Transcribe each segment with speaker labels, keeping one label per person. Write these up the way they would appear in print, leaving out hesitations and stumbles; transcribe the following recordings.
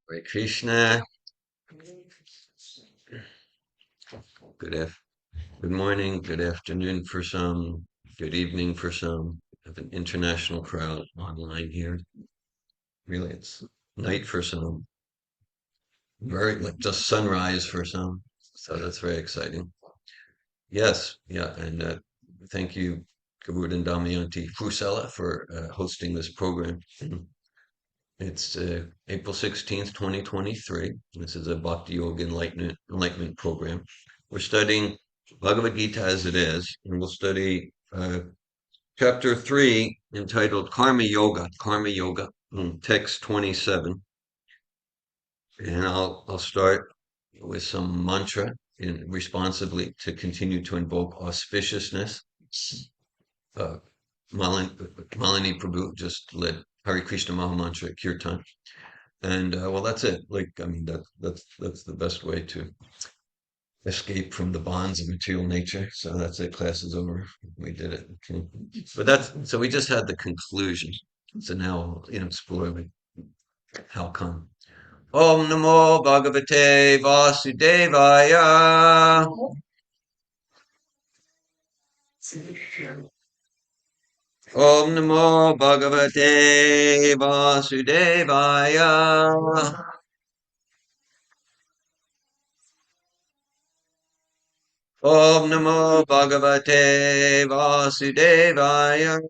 Speaker 1: Hare Krishna. Good morning, good afternoon for some, good evening for some. We have an international crowd online here. Really, it's night for some, very like just sunrise for some. So that's very exciting. Yes, yeah, and thank you, Garuda and Damayanti Fusela, for hosting this program. It's April 16th, 2023. This is a Bhakti Yoga Enlightenment Program. We're studying Bhagavad Gita as it is, and we'll study chapter 3 entitled Karma Yoga, text 27. And I'll start with some mantra responsively to continue to invoke auspiciousness. Uh, Malini Prabhu just led Hare Krishna Mahamantra Kirtan. And well, that's it. Like, I mean, that's the best way to escape from the bonds of material nature. So that's it. Class is over. We did it. Okay. But so we just had the conclusion. So now, explore like how come. Om Namo Bhagavate Vasudevaya. Om Namo Bhagavate Vasudevaya. Om Namo Bhagavate Vasudevaya.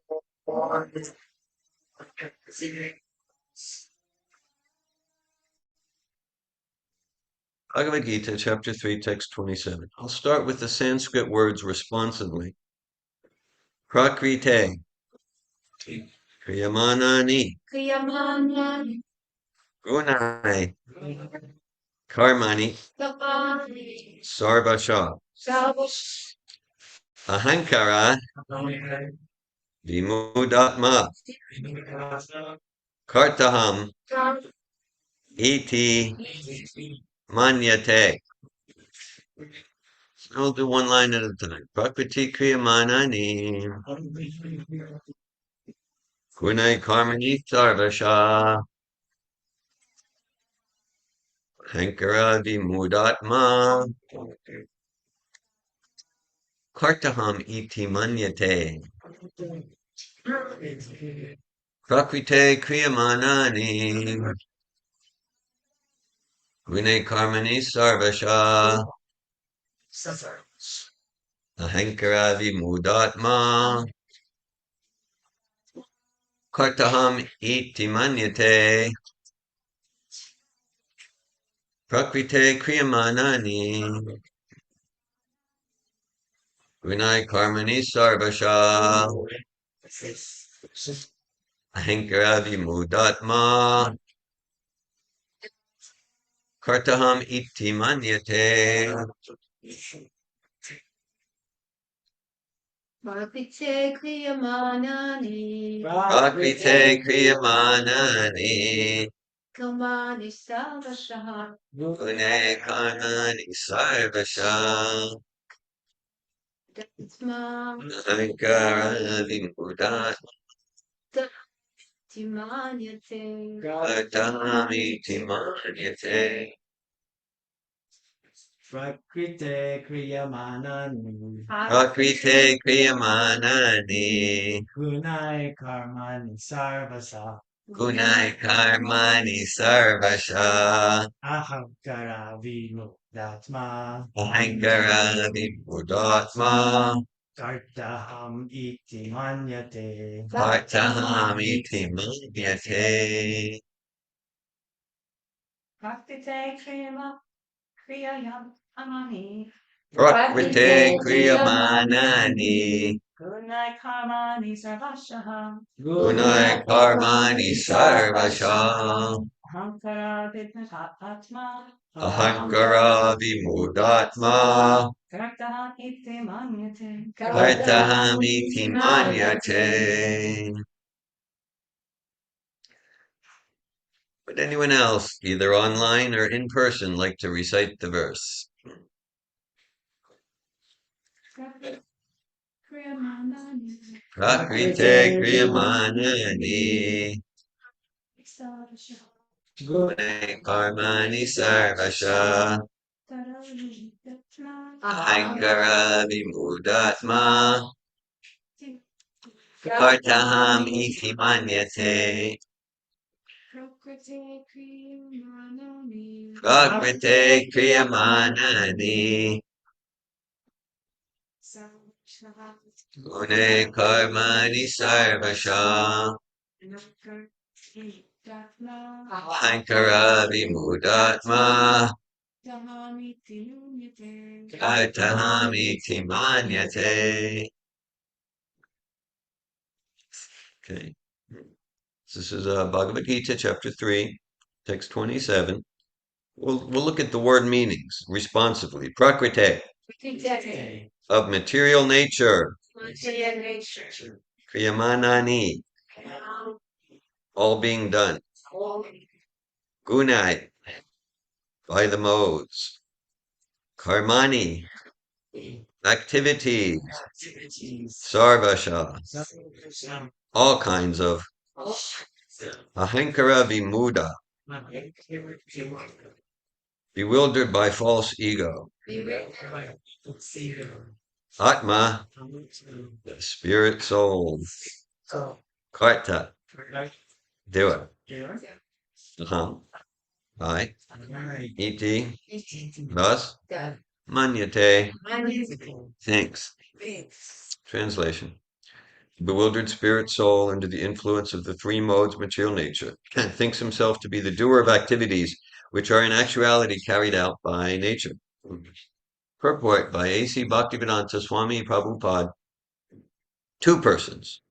Speaker 1: Bhagavad Gita, chapter 3, text 27. I'll start with the Sanskrit words responsively. Prakrite, Kriyamanani, Gunai, Karmani, Sarvasha, Ahankara, Vimudatma, Kartaham, Iti, Manyate. I'll do one line at a time. Prakriti Kriyamanani, Gunai Karmani Sarvasha, Hankara Vimudatma, Kartaham iti manyate. Prakrite kriyamanani. Gune karmani sarvasha. Ahankara vimudatma. Kartaham iti manyate. Prakrite kriyamanani. Gune karmani sarvasha. Ahankara vimudatma. Kartaham iti manyate.
Speaker 2: Prakrite kriyamanani.
Speaker 1: Prakrite kriyamanani.
Speaker 2: Kamani sarvashaha.
Speaker 1: Gune karmani sarvasha.
Speaker 2: Datma.
Speaker 1: Ahankara vimudat.
Speaker 2: Timanyate.
Speaker 1: Kartami timanyate.
Speaker 3: Prakrite kriyamanani.
Speaker 1: Prakrite kriyamanani.
Speaker 3: Gunai karmani sarvasa.
Speaker 1: Gunai karmani sarvasha.
Speaker 3: Ahankara vimudatma.
Speaker 1: Ahankara vimudatma.
Speaker 3: Kartaham iti manyate.
Speaker 1: Kartahami timanyate.
Speaker 2: Prakrite kriyamanani.
Speaker 1: Prakrite kriyamanani.
Speaker 2: Gunai karmani sarvashaha.
Speaker 1: Gunai karmani sarvasha.
Speaker 2: Ahankara vidnatatma.
Speaker 1: Ahankara vimudatma.
Speaker 2: Kartaha iti manyate.
Speaker 1: Kartahamiti manyate. Would anyone else, either online or in person, like to recite the verse?
Speaker 2: Kriyamanani.
Speaker 1: Prakrite kriyamanani. Gune karmani sarvasha. Ahankara vimudatma. Kartaham iti manyate. Prakrite kriyamanani. Gune karmani sarvasha. Ahankara vimudatma. Kartaham iti manyate. Okay. This is Bhagavad Gita, chapter 3, text 27. We'll look at the word meanings responsively. Prakrite, of material nature. Kriyamanani, all being done. Gunai, by the modes. Karmani, activities. Sarvasha, all kinds of. Ahankara vimuda, bewildered by false ego. Atma, the spirit soul. Karta, Dhira. I. Iti, thus. Manyate, thinks. Translation. Bewildered spirit soul under the influence of the three modes of material nature thinks himself to be the doer of activities which are in actuality carried out by nature. Purport by A.C. Bhaktivedanta Swami Prabhupada. Two persons,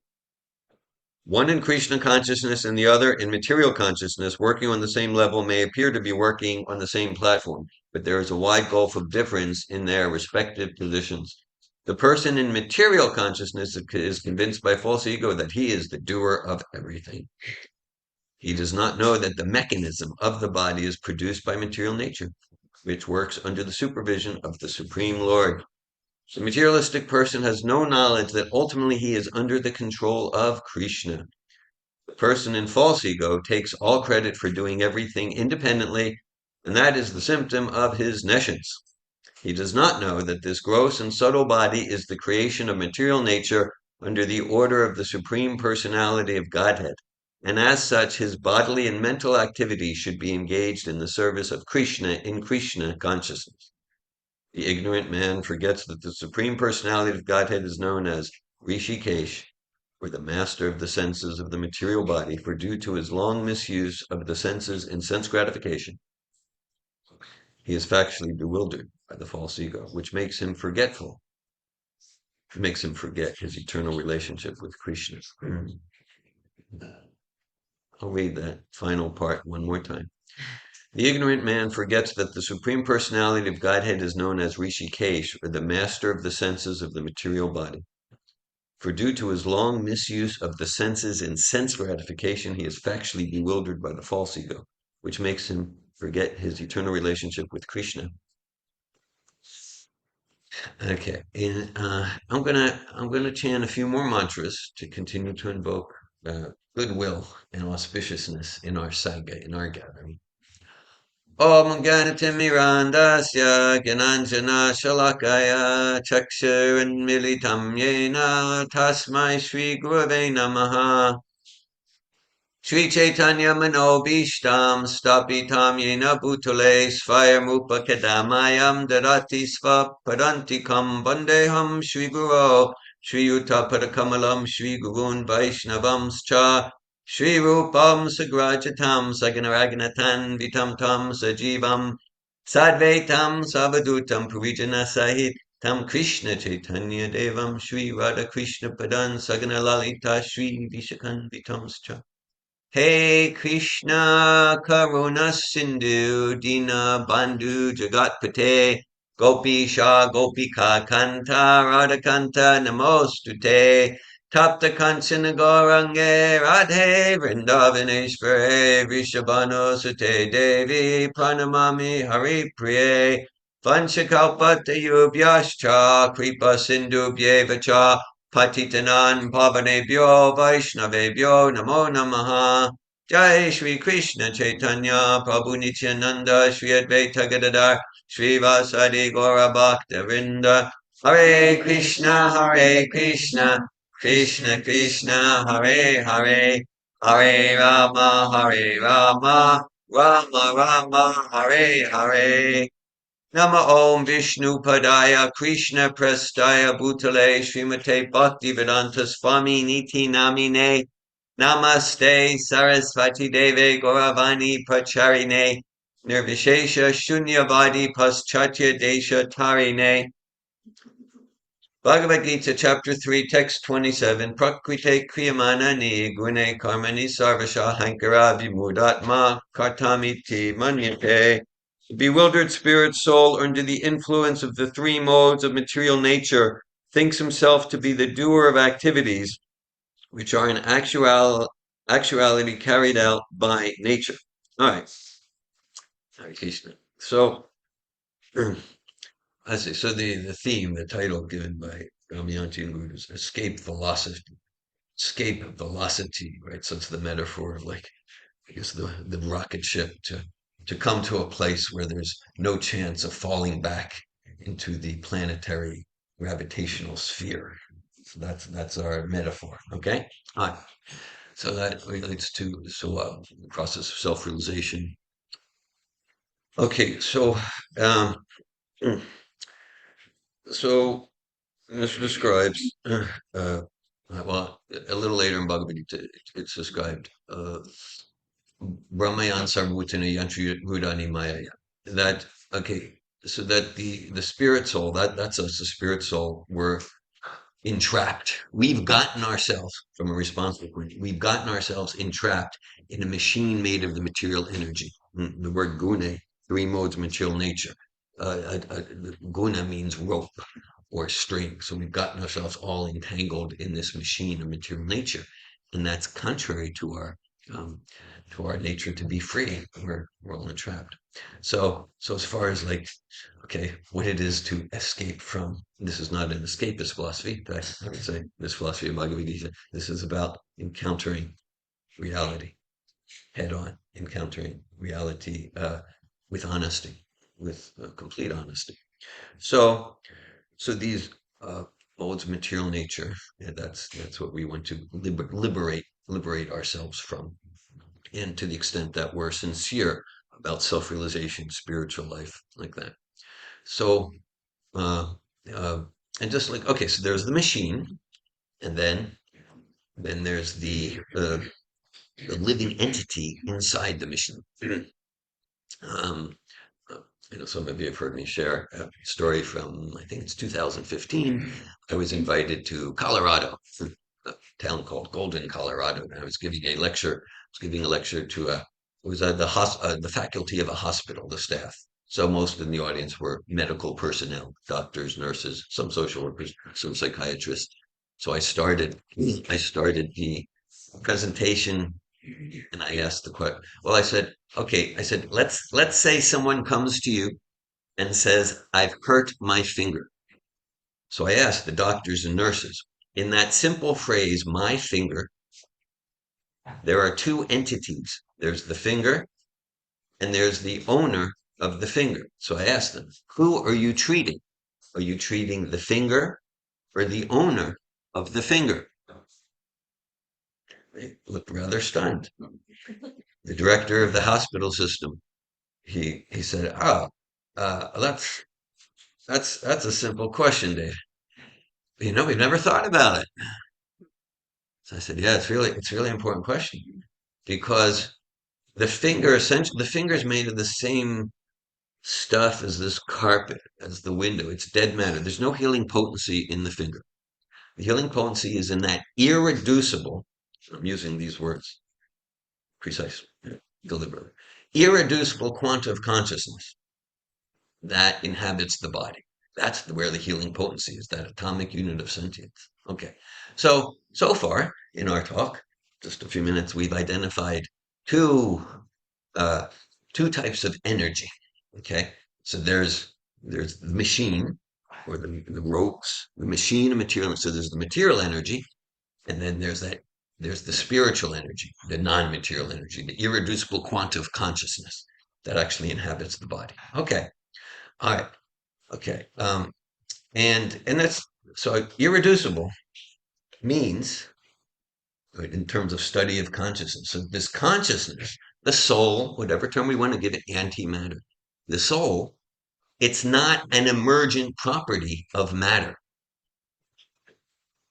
Speaker 1: one in Krishna consciousness and the other in material consciousness, working on the same level, may appear to be working on the same platform, but there is a wide gulf of difference in their respective positions. The person in material consciousness is convinced by false ego that he is the doer of everything. He does not know that the mechanism of the body is produced by material nature, which works under the supervision of the Supreme Lord. The materialistic person has no knowledge that ultimately he is under the control of Krishna. The person in false ego takes all credit for doing everything independently, and that is the symptom of his nescience. He does not know that this gross and subtle body is the creation of material nature under the order of the Supreme Personality of Godhead, and as such his bodily and mental activities should be engaged in the service of Krishna in Krishna consciousness. The ignorant man forgets that the Supreme Personality of Godhead is known as Rishikesh, or the master of the senses of the material body, for due to his long misuse of the senses in sense gratification, he is factually bewildered by the false ego, which makes him forgetful. It makes him forget his eternal relationship with Krishna. I'll read that final part one more time. The ignorant man forgets that the Supreme Personality of Godhead is known as Rishikesh, or the master of the senses of the material body. For due to his long misuse of the senses in sense gratification, he is factually bewildered by the false ego, which makes him forget his eternal relationship with Krishna. Okay, and I'm gonna chant a few more mantras to continue to invoke goodwill and auspiciousness in our sangha, in our gathering. Om Ganatimirandasya Gyananjana Shalakaya Chakshuranmilitam Yena Tasmai Shri Gurave Namaha Shri Chaitanya Manobishtam Stapitam Yena Bhutale Svayam Kadamayan Darati Svapadantikam Bandeham Shri Guru Shri Yuta Padakamalam Shri Gurun Vaishnavamscha Shri Rupam Sagrajatam Saganaraganatan Vitam Tam Sajivam Sadvaitam Savadutam Purijana Sahit Tam Krishna Chaitanya Devam Shri Radha Krishna Padan Sagana Lalita Shri Vishakan Vitamscha. Hey Krishna Karuna Sindhu Dina Bandhu Jagatpate Gopisha Gopika Kanta Radhakanta Namostute Tapta Kancana Gaurange Radhe Vrindavaneshvare Vishabhano Sute Devi Pranamami Hari Priye Vanchakalpatayubhyascha Kripa Sindhubhyevacha Patitanan Pavanebhyo Vaishnavebhyo Namo Namaha Jai Shri Krishna Chaitanya Prabhu Nityananda Shri Advaita Gadadhar Shri Vasadi Gaura Bhakta Hare Krishna Krishna Krishna Hare Hare Hare Rama Rama Rama Hare Hare Nama Om Vishnu Padaya Krishna Prestaya Bhutale Srimate Bhaktivedanta Swami Niti Namine Namaste Sarasvati Deve Gauravani Pracharine Nirvishesha Shunyavadi Paschatya Desha Tarine Bhagavad Gita chapter 3 text 27 Prakrite Kriyamana Ni Gune Karmani Sarvasha Hankara Vimudatma Kartamiti Manyate the bewildered spirit soul under the influence of the three modes of material nature thinks himself to be the doer of activities which are in actuality carried out by nature. All right. Hare Krishna. So, I see. So the theme, the title given by Damayanti and Buddha is escape velocity, right? So it's the metaphor of like, I guess the rocket ship to come to a place where there's no chance of falling back into the planetary gravitational sphere. So that's our metaphor. Okay. All right. So that relates to the process of self-realization. Okay, um, so this describes well a little later in Bhagavad Gita it's described Brahmayan Sarvutana Yantri Rudani Maya that okay so that the spirit soul that's us the spirit soul we're entrapped. We've gotten ourselves, from a responsible point, we've gotten ourselves entrapped in a machine made of the material energy. The word guna, three modes of material nature. Guna means rope or string. So we've gotten ourselves all entangled in this machine of material nature. And that's contrary um, to our nature to be free. We're all entrapped. So as far as like okay, what it is to escape from. This is not an escapist philosophy, but I would say this philosophy of Bhagavad Gita, this is about encountering reality head on, encountering reality with honesty, with complete honesty. So, so these modes of material nature, yeah, that's what we want to liberate ourselves from, and to the extent that we're sincere about self-realization, spiritual life, like that. So uh, uh, and just like okay, so there's the machine, and then there's the living entity inside the machine. um, uh, some of you have heard me share a story from I think it's 2015. I was invited to Colorado, a town called Golden, Colorado, and I was giving a lecture. I was giving a lecture to a it was the faculty of a hospital, the staff. So most in the audience were medical personnel, doctors, nurses, some social workers, some psychiatrists. So I started the presentation and I asked the question. Well, I said, okay, I said, let's say someone comes to you and says, I've hurt my finger. So I asked the doctors and nurses, in that simple phrase, my finger, there are two entities. There's the finger and there's the owner of the finger. So I asked them, who are you treating? Are you treating the finger or the owner of the finger? They looked rather stunned. The director of the hospital system, he said, "Oh, that's a simple question, Dave. We've never thought about it." So I said, "Yeah, it's really important question because the finger is made of the same stuff as this carpet, as the window. It's dead matter. There's no healing potency in the finger. The healing potency is in that irreducible, I'm using these words precisely, deliberately, irreducible quanta of consciousness that inhabits the body. That's where the healing potency is, that atomic unit of sentience. Okay. So far in our talk, just a few minutes, we've identified two uh, two types of energy. Okay. So there's the machine or the ropes, the machine of material. So there's the material energy, and then there's that There's the spiritual energy, the non-material energy, the irreducible quanta of consciousness that actually inhabits the body. Okay. All right. Okay. And that's so irreducible means, right, in terms of study of consciousness. So this consciousness, the soul, whatever term we want to give it, antimatter, the soul, it's not an emergent property of matter.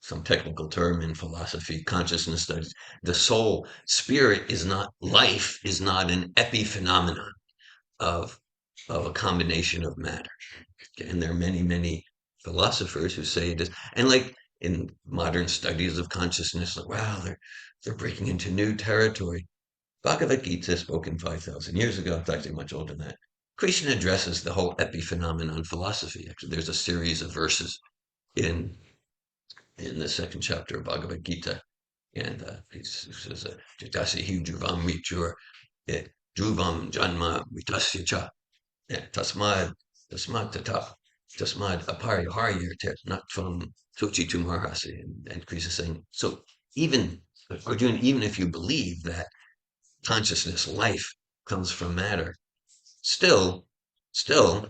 Speaker 1: Some technical term in philosophy, consciousness studies. The soul, spirit is not, life is not an epiphenomenon of, of a combination of matter. And there are many, many philosophers who say it is. And like in modern studies of consciousness, like, wow, they're breaking into new territory. Bhagavad Gita, spoken 5,000 years ago, it's actually much older than that. Krishna addresses the whole epiphenomenon philosophy. Actually, there's a series of verses in the second chapter of Bhagavad Gita, and he says, "Jatasi hi dhruvam vichur, dhruvam janma vitasya cha, tasmad tata, tasmad apariharyate, not from sochi tumarhasi." And Krishna is saying, so even, Arjuna, even if you believe that consciousness, life, comes from matter, still, still,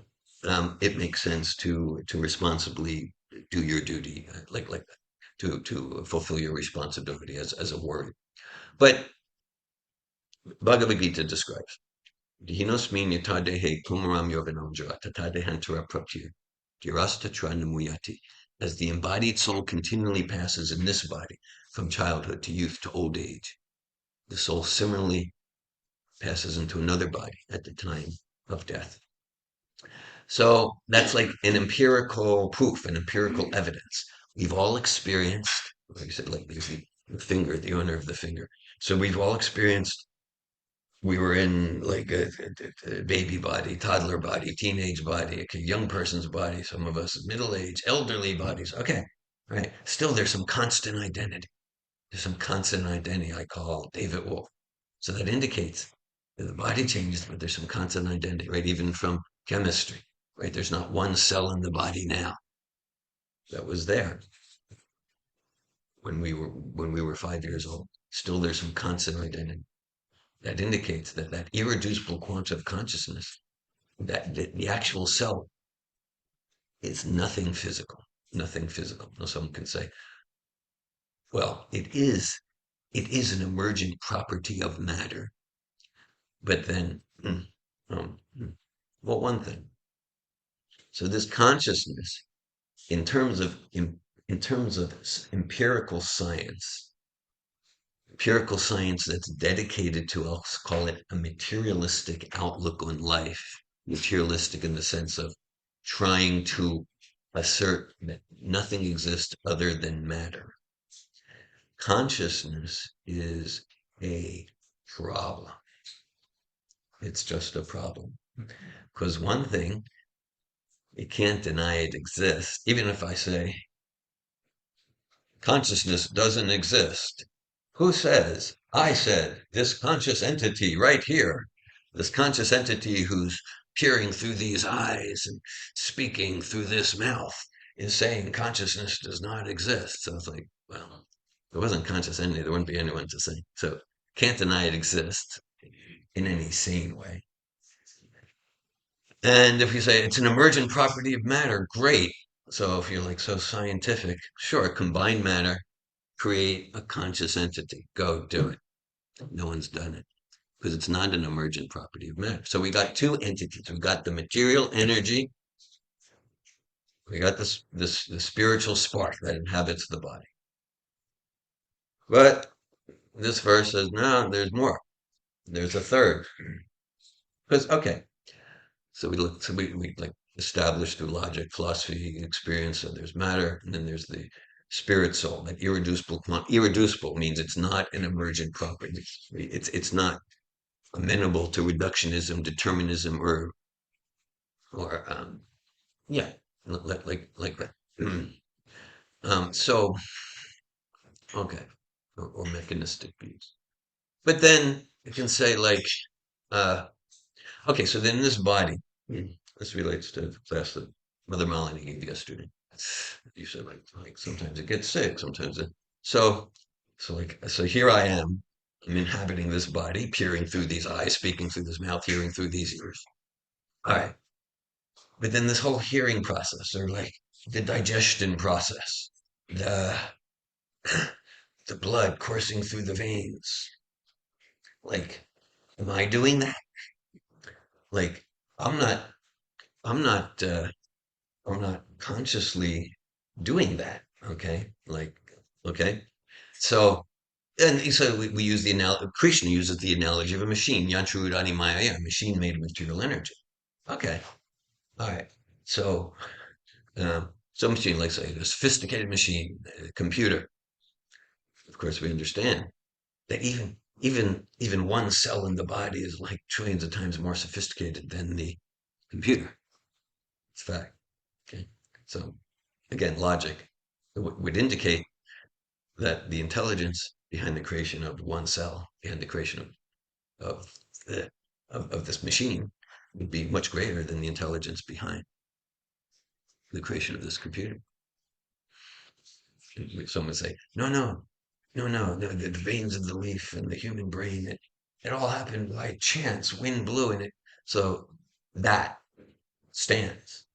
Speaker 1: it makes sense to responsibly do your duty, like to fulfill your responsibility as a warrior. But Bhagavad Gita describes Dihinosmin yatadehe kumaram yoganamjara tatadehantara praptir dirastatra as the embodied soul continually passes in this body from childhood to youth to old age. The soul similarly passes into another body at the time of death. So that's like an empirical proof, an empirical evidence. We've all experienced, like I said, like there's the finger, the owner of the finger. So we've all experienced, we were in like a baby body, toddler body, teenage body, a young person's body, some of us middle age, elderly bodies. Okay, right. Still, there's some constant identity. There's some constant identity I call David Wolf. So that indicates that the body changes, but there's some constant identity, right? Even from chemistry, right? There's not one cell in the body now that was there when we were 5 years old. Still, there's some constant identity that indicates that that irreducible quanta of consciousness, that the actual self, is nothing physical, nothing physical. Now, someone can say, well, it is an emergent property of matter. But then, well, one thing. So this consciousness, in terms of empirical science that's dedicated to, I'll call it a materialistic outlook on life, materialistic in the sense of trying to assert that nothing exists other than matter. Consciousness is a problem. It's just a problem. Because one thing, you can't deny it exists. Even if I say consciousness doesn't exist, who says? I said, this conscious entity right here, this conscious entity who's peering through these eyes and speaking through this mouth is saying consciousness does not exist. So it's like, well, if it wasn't conscious entity, there wouldn't be anyone to say. So can't deny it exists in any sane way. And if you say it's an emergent property of matter, great. So if you're like so scientific, sure, combine matter, create a conscious entity. Go do it. No one's done it because it's not an emergent property of matter. So we got two entities. We got the material energy. We got the spiritual spark that inhabits the body. But this verse says, no, there's more. There's a third. Because okay, so we like establish through logic, philosophy, experience. So there's matter, and then there's the spirit soul, that irreducible. Irreducible means it's not an emergent property. It's not amenable to reductionism, determinism, or yeah, like that. So okay, or mechanistic views. But then you can say like, uh, okay, so then this body, this relates to the class that Mother Malini gave yesterday. You said like sometimes it gets sick, sometimes it. So So here I am. I'm inhabiting this body, peering through these eyes, speaking through this mouth, hearing through these ears. All right. But then this whole hearing process, or like the digestion process, the the blood coursing through the veins. Like, am I doing that? Like, I'm not, I'm not, I'm not consciously doing that. Okay. Like, okay. So, and so we use the analogy, Krishna uses the analogy of a machine, Yanchu Udani Maya, a machine made of material energy. Okay. All right. So, some machine, like say, a sophisticated machine, a computer. Of course, we understand that even one cell in the body is like trillions of times more sophisticated than the computer. It's fact. Okay. So again, logic would indicate that the intelligence behind the creation of one cell, behind the creation of the of this machine, would be much greater than the intelligence behind the creation of this computer. Some would say, no, the veins of the leaf and the human brain, it all happened by chance. Wind blew in it. So that stands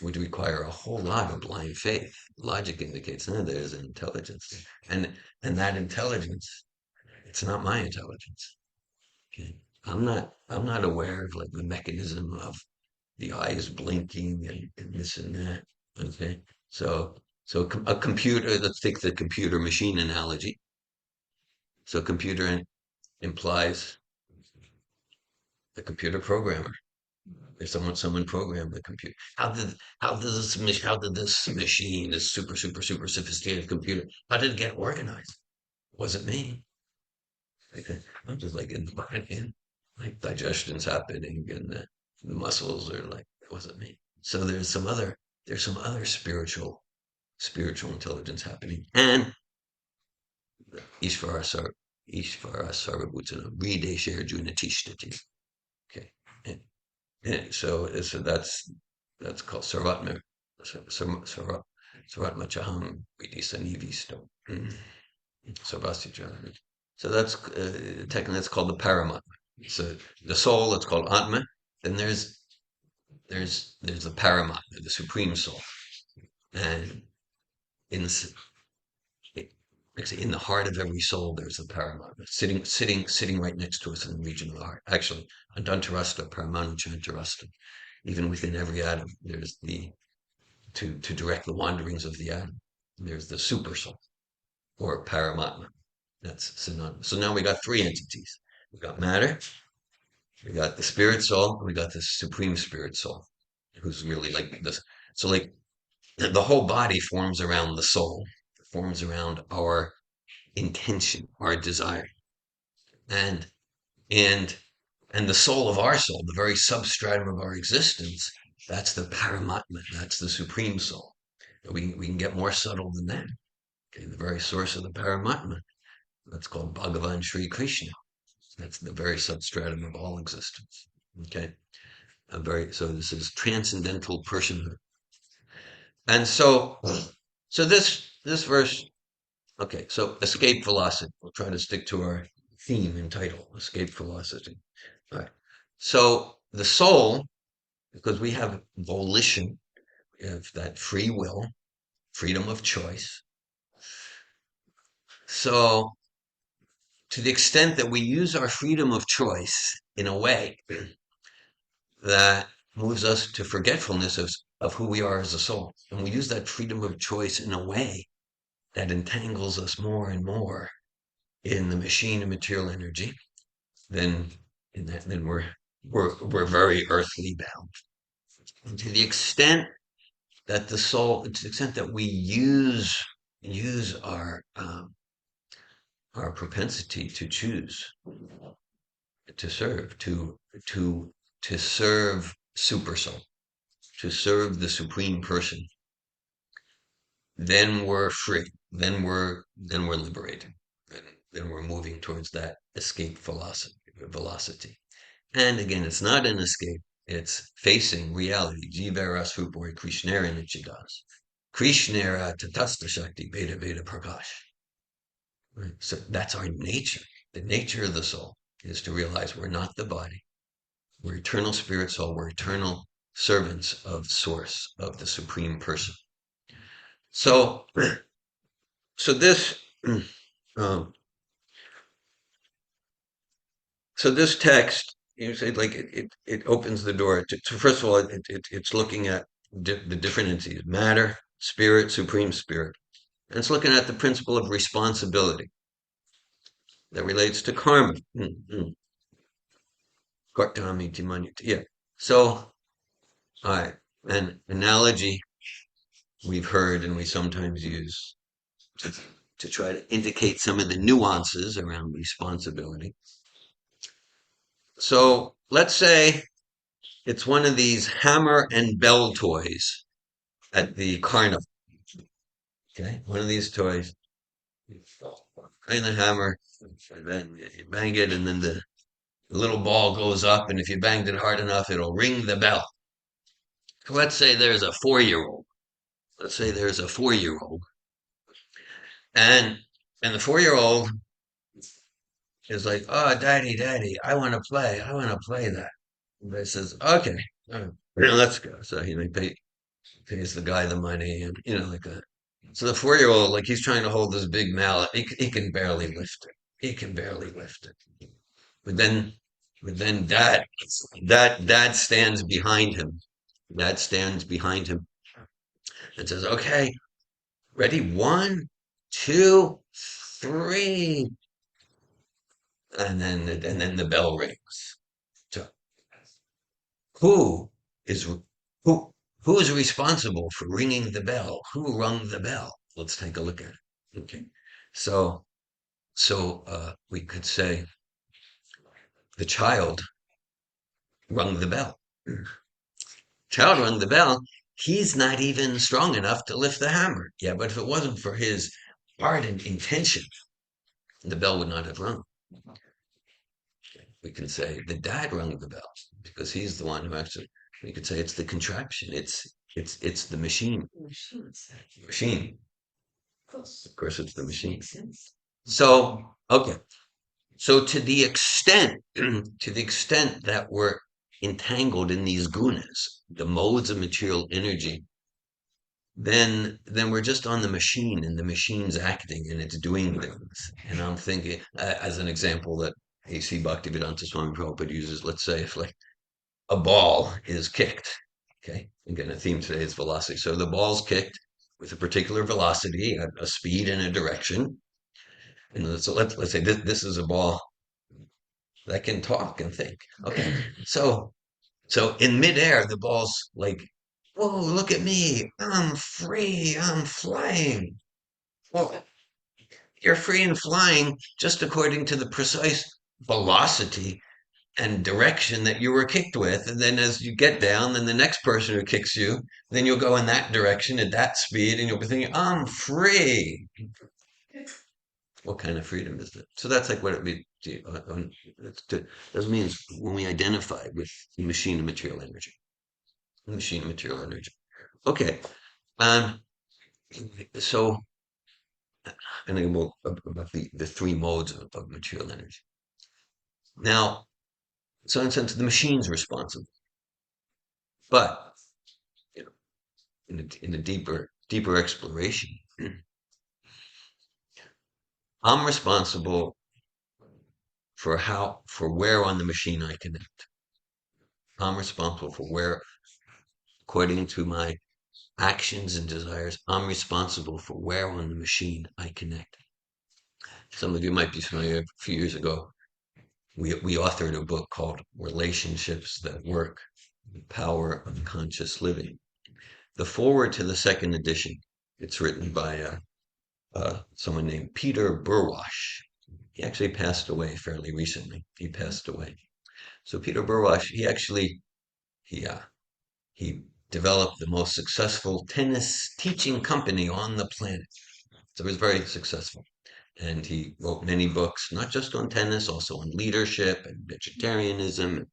Speaker 1: would require a whole lot of blind faith. Logic indicates no, there's an intelligence. And that intelligence, it's not my intelligence. Okay. I'm not aware of like the mechanism of the eyes blinking and this and that. Okay. So a computer, let's take the computer machine analogy. So computer implies a computer programmer. If someone programmed the computer. How did this machine, this super sophisticated computer, how did it get organized? It wasn't me. Like, I'm just like in the body, and like digestion's happening, and the muscles are like it wasn't me. So there's some other spiritual intelligence happening, and Ishvara Sar Ishvara Sarvabhutana Ridesher Junatishtati. Okay. And, so that's called Sarvatma Sarvatma Chaham Vidi Sanivisto. Sarvasya. So that's technically that's called the Paramatma. So the soul, it's called Atma. Then there's the Paramatma, the supreme soul, and in the actually in the heart of every soul there's the Paramatma sitting right next to us in the region of the heart. Actually, Adantarasta, Paramanu even within every atom, there's to direct the wanderings of the atom. There's the super soul or Paramatma. That's synonymous. So now we got three entities. We got matter, we got the spirit soul, and we got the supreme spirit soul, who's really like this. So like the whole body forms around the soul, forms around our intention, our desire, and and and the soul of our soul, the very substratum of our existence, that's the Paramatma, that's the supreme soul. We can get more subtle than that. Okay, the very source of the Paramatma, that's called Bhagavan Sri Krishna. That's the very substratum of all existence. Okay, so this is transcendental personhood, and so this verse. Okay, so escape velocity. We'll try to stick to our theme and title, escape velocity. All right. So the soul, because we have volition, we have that free will, freedom of choice. So to the extent that we use our freedom of choice in a way that moves us to forgetfulness of who we are as a soul, and we use that freedom of choice in a way that entangles us more and more in the machine of material energy, then then we're very earthly bound. And to the extent that to the extent that we use our propensity to choose, to serve, to serve super soul, to serve the supreme person, then we're free. Then we're liberated. Then we're moving towards that escape velocity. And again, it's not an escape. It's facing reality. Jivara Svupori Krishnera Nichidas. Krishnera Tatasta Shakti Veda Veda Prakash. Right? So that's our nature. The nature of the soul is to realize we're not the body. We're eternal spirit soul. We're eternal servants of source, of the supreme person. So, so this, um, so this text, you say, like it opens the door to first of all, it's looking at the different entities: matter, spirit, supreme spirit, and it's looking at the principle of responsibility that relates to karma. Yeah. So, all right, an analogy we've heard and we sometimes use to, to try to indicate some of the nuances around responsibility. So let's say it's one of these hammer and bell toys at the carnival. Okay, one of these toys. You bang the hammer, and then you bang it, and then the little ball goes up, and if you banged it hard enough, it'll ring the bell. So let's say there's a 4-year-old. Let's say there's a 4-year-old, and the 4-year-old is like, "Oh, daddy, I want to play. I want to play that." And they says, "Okay, all right, let's go." So pays the guy the money, and like that. So the 4-year-old, like he's trying to hold this big mallet, he can barely lift it. He can barely lift it. But then, dad stands behind him. Dad stands behind him and says, "Okay, ready? 1, 2, 3." And then the bell rings. So who is who who is responsible for ringing the bell? Who rung the bell? Let's take a look at it. Okay. So we could say the child rung the bell. Child rung the bell. He's not even strong enough to lift the hammer. Yeah, but if it wasn't for his ardent intention, the bell would not have rung. We can say the dad rung the bell because he's the one who actually. We could say it's the contraption. It's the machine. Machine. Of course, it's the machine. So okay. So to the extent that we're entangled in these gunas, the modes of material energy, then we're just on the machine, and the machine's acting and it's doing things. And I'm thinking, as an example that A.C. Bhaktivedanta Swami Prabhupada uses, let's say if like a ball is kicked, okay, again, a theme today is velocity. So the ball's kicked with a particular velocity, a speed and a direction. And so let's say this is a ball that can talk and think. Okay, so in midair, the ball's like, "Whoa, look at me! I'm free! I'm flying!" Well, you're free and flying just according to the precise velocity and direction that you were kicked with. And then as you get down, then the next person who kicks you, then you'll go in that direction at that speed, and you'll be thinking, "I'm free." What kind of freedom is that? So that's like what it means. Doesn't mean when we identify with the machine of material energy. The machine of material energy. Okay. Um. So, and then we'll about the three modes of material energy. Now, so in a sense, the machine's responsible, but you know, in a deeper exploration, I'm responsible for where on the machine I connect. I'm responsible for where, according to my actions and desires, I'm responsible for where on the machine I connect. Some of you might be familiar, a few years ago, we authored a book called Relationships That Work, The Power of Conscious Living. The foreword to the second edition, it's written by someone named Peter Burwash. He actually passed away fairly recently. He passed away. So Peter Burwash, he developed the most successful tennis teaching company on the planet. So he was very successful. And he wrote many books, not just on tennis, also on leadership and vegetarianism.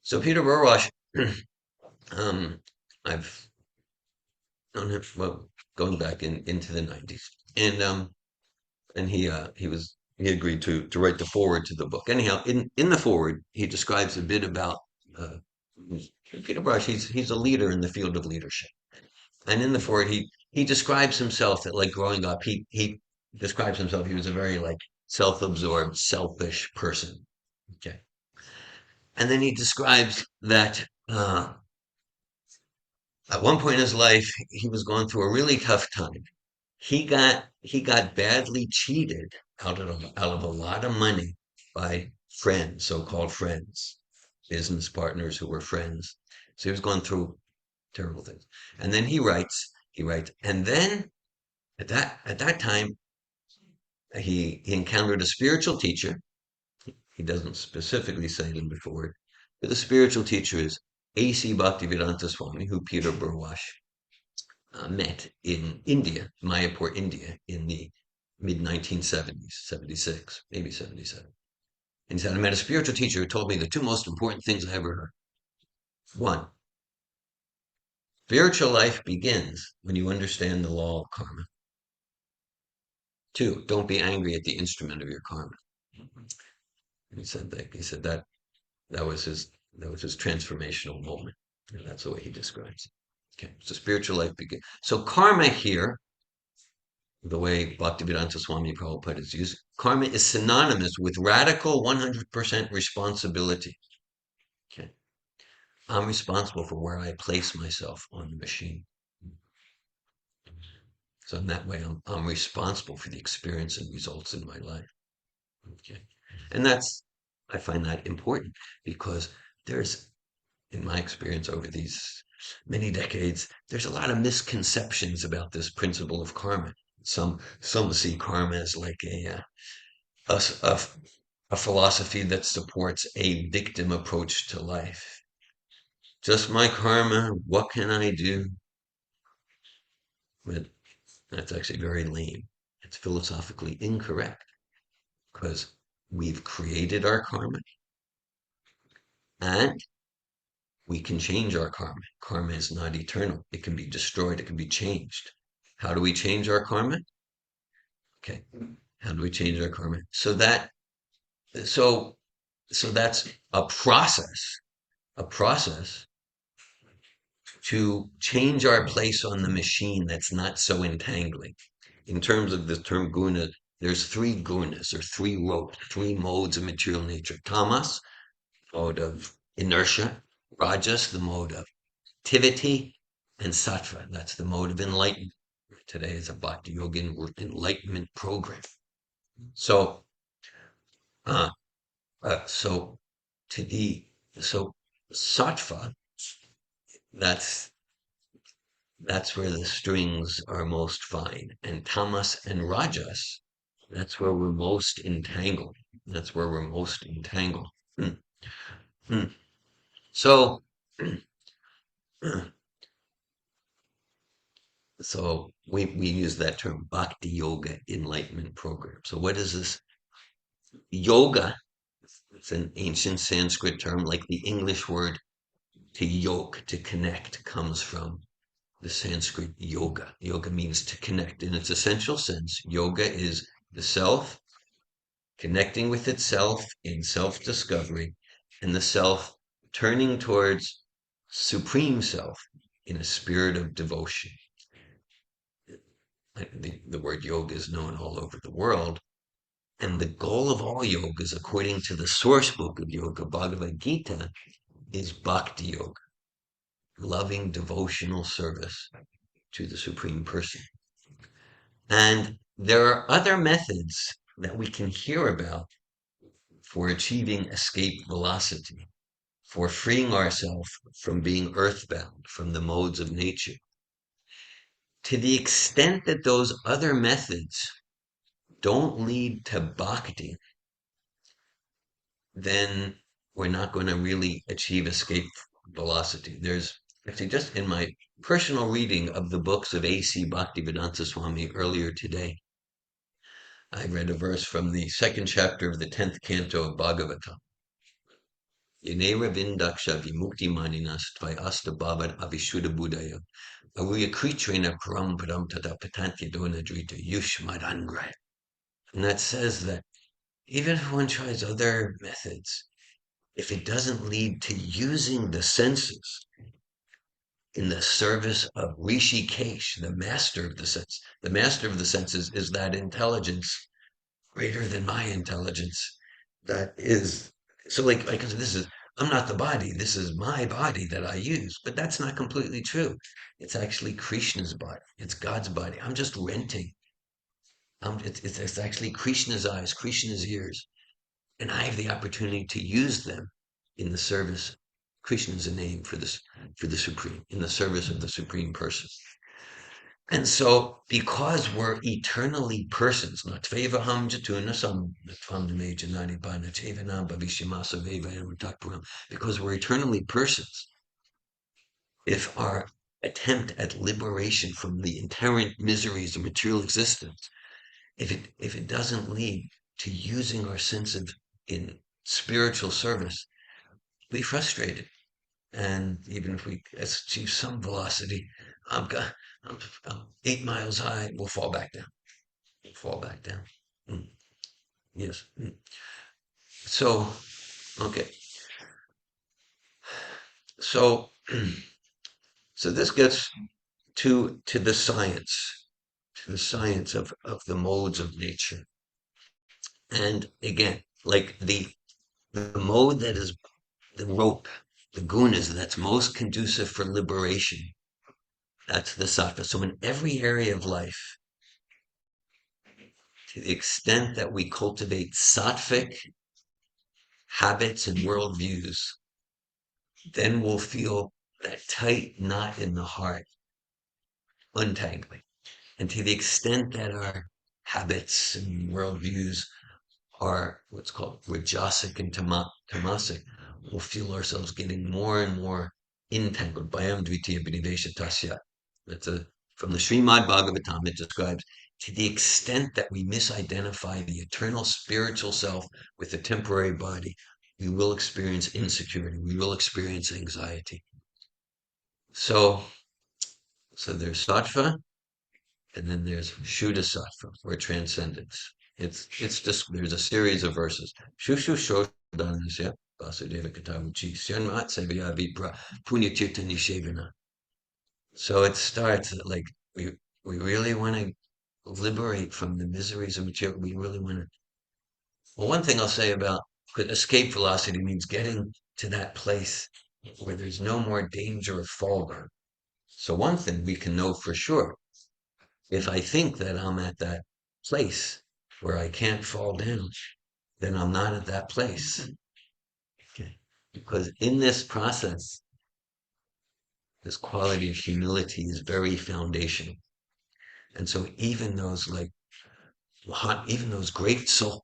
Speaker 1: So Peter Burwash, I've known him, well, going back into the 90s. And and he agreed to write the foreword to the book. Anyhow, in the foreword, he describes a bit about uh, Peter Brush. He's a leader in the field of leadership, and in the foreword, he describes himself that like growing up, he describes himself. He was a very like self-absorbed, selfish person. Okay, and then he describes that at one point in his life, he was going through a really tough time. He got badly cheated out of a lot of money by friends, so-called friends, business partners who were friends. So he was going through terrible things. And then he writes, and then at that time he encountered a spiritual teacher. He doesn't specifically say it in the forward, but the spiritual teacher is A.C. Bhaktivedanta Swami, who Peter Burwash met in India, Mayapur, India, in the mid 1970s, 76, maybe 77. And he said, I met a spiritual teacher who told me the two most important things I ever heard. One, spiritual life begins when you understand the law of karma. Two, don't be angry at the instrument of your karma. And he said that was his transformational moment. And that's the way he describes it. Okay, so spiritual life begins. So karma here, the way Bhaktivedanta Swami Prabhupada is used, karma is synonymous with radical 100% responsibility. Okay. I'm responsible for where I place myself on the machine. So in that way, I'm responsible for the experience and results in my life. Okay. And I find that important because there's, in my experience over these many decades, there's a lot of misconceptions about this principle of karma. Some see karma as like a philosophy that supports a victim approach to life. Just my karma, what can I do? But that's actually very lame. It's philosophically incorrect because we've created our karma and we can change our karma. Karma is not eternal. It can be destroyed. It can be changed. How do we change our karma? Okay. How do we change our karma? So that's a process to change our place on the machine that's not so entangling. In terms of the term guna, there's three gunas, or three modes of material nature. Tamas, mode of inertia; rajas, the mode of activity; and sattva, that's the mode of enlightenment. Today is a Bhakti Yoga Enlightenment Program. So, uh, so to the so sattva, that's that's where the strings are most fine. And tamas and rajas, that's where we're most entangled. That's where we're most entangled. Hmm. Hmm. So, so we use that term Bhakti Yoga Enlightenment Program. So what is this? Yoga, it's an ancient Sanskrit term, like the English word to yoke, to connect, comes from the Sanskrit yoga. Yoga means to connect. In its essential sense, yoga is the self connecting with itself in self-discovery, and the self turning towards supreme self in a spirit of devotion. The word yoga is known all over the world, and the goal of all yogas, according to the source book of yoga, Bhagavad Gita, is bhakti yoga, loving devotional service to the Supreme Person. And there are other methods that we can hear about for achieving escape velocity, for freeing ourselves from being earthbound, from the modes of nature. To the extent that those other methods don't lead to bhakti, then we're not going to really achieve escape velocity. There's actually, just in my personal reading of the books of A.C. Bhaktivedanta Swami earlier today, I read a verse from the second chapter of the 10th canto of Bhagavatam. Yenera vindaksha vimukti maninas tvayasta bhavat avishuddha buddhaya avuya kritrena param param tada patantya dona drita yushmadangre. And that says that even if one tries other methods, if it doesn't lead to using the senses in the service of Rishikesh, the master of the sense, the master of the senses is that intelligence greater than my intelligence. That is so like this is I'm not the body. This is my body that I use. But that's not completely true. It's actually Krishna's body. It's God's body. I'm just renting. It's actually Krishna's eyes, Krishna's ears, and I have the opportunity to use them in the service. Krishna is a name for this for the supreme, in the service of the supreme person. And so, because we're eternally persons, natvevaham jatunasam, natvam janani banachevanam bhavishyamasa vevayam takpuram, because we're eternally persons, if our attempt at liberation from the inherent miseries of material existence, if it doesn't lead to using our sense of in spiritual service, we frustrated. And even if we achieve some velocity, I'm, I'm, I'm 8 miles high, we'll fall back down. We'll fall back down. Mm, yes. Mm. So, okay. So, so this gets to the science of the modes of nature. And again, like the mode that is the rope, the gunas that's most conducive for liberation, that's the sattva. So in every area of life, to the extent that we cultivate sattvic habits and worldviews, then we'll feel that tight knot in the heart untangling. And to the extent that our habits and worldviews are what's called rajasic and tamasic, we'll feel ourselves getting more and more entangled. Bayam dvitiya binivesha tasya. That's from the Srimad Bhagavatam. It describes to the extent that we misidentify the eternal spiritual self with the temporary body, we will experience insecurity. We will experience anxiety. So, so there's sattva, and then there's Shuddha Sattva, or transcendence. It's just there's a series of verses. Shushu Shodhanasya Vasudeva Katavuchi Syanmat Sevaya Vipra Punyatirtha Nishevana. So it starts like we really want to liberate from the miseries of material. We really want to. Well, one thing I'll say about escape velocity means getting to that place where there's no more danger of fall down. So one thing we can know for sure, if I think that I'm at that place where I can't fall down, then I'm not at that place. Okay. Because in this process, this quality of humility is very foundational. And so even those even those great souls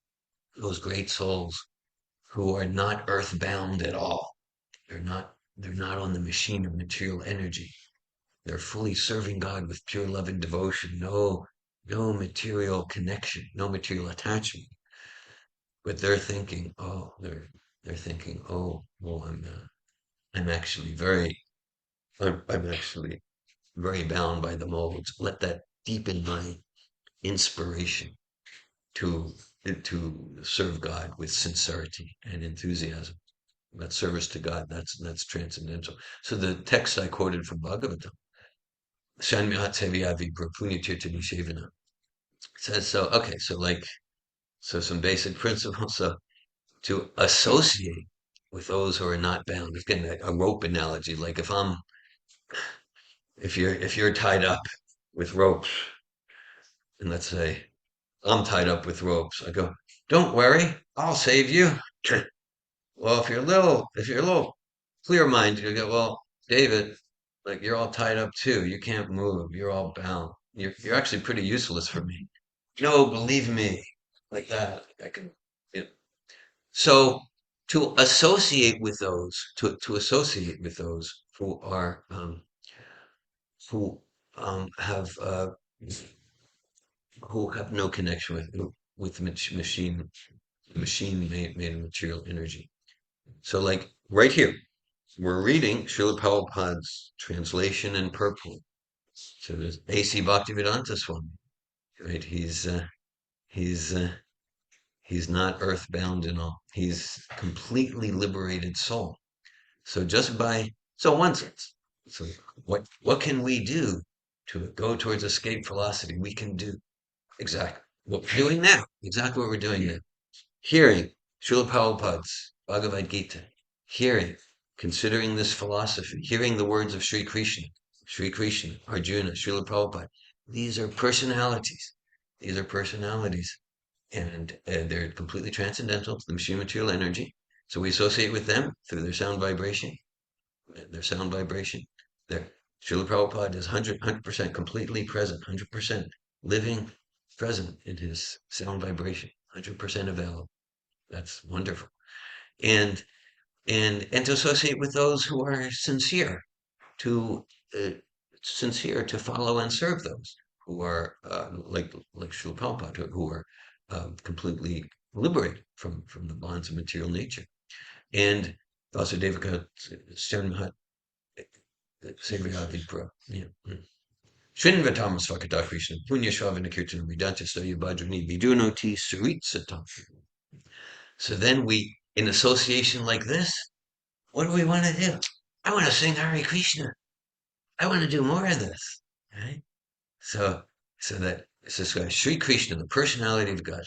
Speaker 1: who are not earthbound at all, they're not on the machine of material energy. They're fully serving God with pure love and devotion, no material connection, no material attachment. But they're thinking, they're thinking, well, I'm actually I'm actually very bound by the molds. Let that deepen my inspiration to to serve God with sincerity and enthusiasm. That service to God, that's transcendental. So the text I quoted from Bhagavatam, Shanmyat Seviyavi Prapunyatirtha Nishevana, says so. Okay, so so some basic principles. So to associate with those who are not bound. Again, a rope analogy. Like if you're tied up with ropes, and let's say I'm tied up with ropes, I go, don't worry, I'll save you. Well, if you're a little clear-minded, you go, well, David, like you're all tied up too. You can't move. You're all bound. You're actually pretty useless for me. No, believe me, like that. I can. You know. So to associate with those who have who have no connection with machine made of material energy. So like right here, we're reading Srila Prabhupada's translation in purple. So there's A.C. Bhaktivedanta Swami, right? He's he's not earthbound and all. He's completely liberated soul. So one sense. So what can we do to go towards escape velocity? We can do exactly what we're doing now. Exactly what we're doing now. Hearing Srila Prabhupada's Bhagavad Gita, hearing, considering this philosophy, hearing the words of Sri Krishna, Arjuna, Srila Prabhupada. These are personalities. These are personalities, and they're completely transcendental to the machine material energy. So we associate with them through their sound vibration. Their sound vibration. Their Srila Prabhupada is 100% completely present, 100% living, present in his sound vibration, 100% available. That's wonderful. And to associate with those who are to uh, sincere to follow and serve those who are like Srila Prabhupada, who are completely liberated from the bonds of material nature. And Vasudevaka Sternmahat Sevriyadipura. Srinvatamas Vakata Krishna, Punya Shravana Kirtana Vidanta Stoya Bhajani Vidunoti Saritsatam. So then in association like this, what do we want to do? I want to sing Hare Krishna. I want to do more of this. Right? So this guy, Sri Krishna, the personality of God,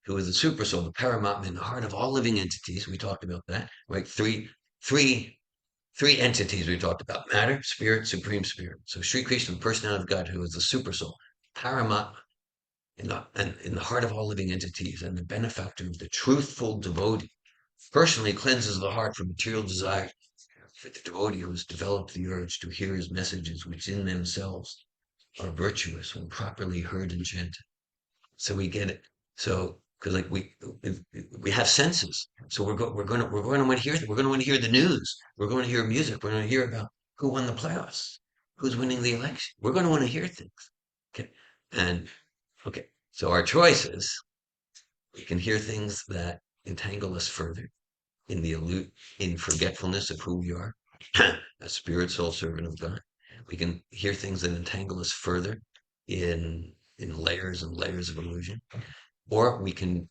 Speaker 1: who is the super soul, the Paramatma in the heart of all living entities. We talked about that, right? Three entities we talked about: matter, spirit, supreme spirit. So Sri Krishna, the personality of God, who is the super soul, Paramatma, in the heart of all living entities, and the benefactor of the truthful devotee, personally cleanses the heart from material desire. For the devotee who has developed the urge to hear his messages, which in themselves are virtuous when properly heard and chanted. So we get it. So because like we have senses, so we're going to want to hear the news. We're going to hear music. We're going to hear about who won the playoffs, who's winning the election. We're going to want to hear things. Okay, and okay. So our choices, we can hear things that entangle us further in forgetfulness of who we are, a spirit soul servant of God. We can hear things that entangle us further in layers and layers of illusion, or we can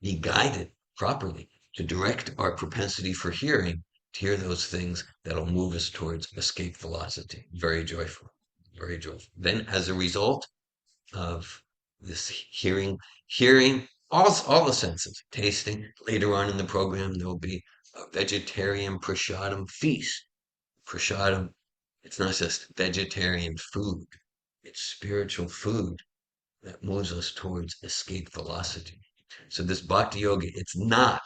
Speaker 1: be guided properly to direct our propensity for hearing to hear those things that'll move us towards escape velocity. Very joyful, very joyful. Then, as a result of this hearing all the senses, tasting. Later on in the program, there will be a vegetarian prasadam feast. Prasadam, it's not just vegetarian food, it's spiritual food that moves us towards escape velocity. So this bhakti yoga, it's not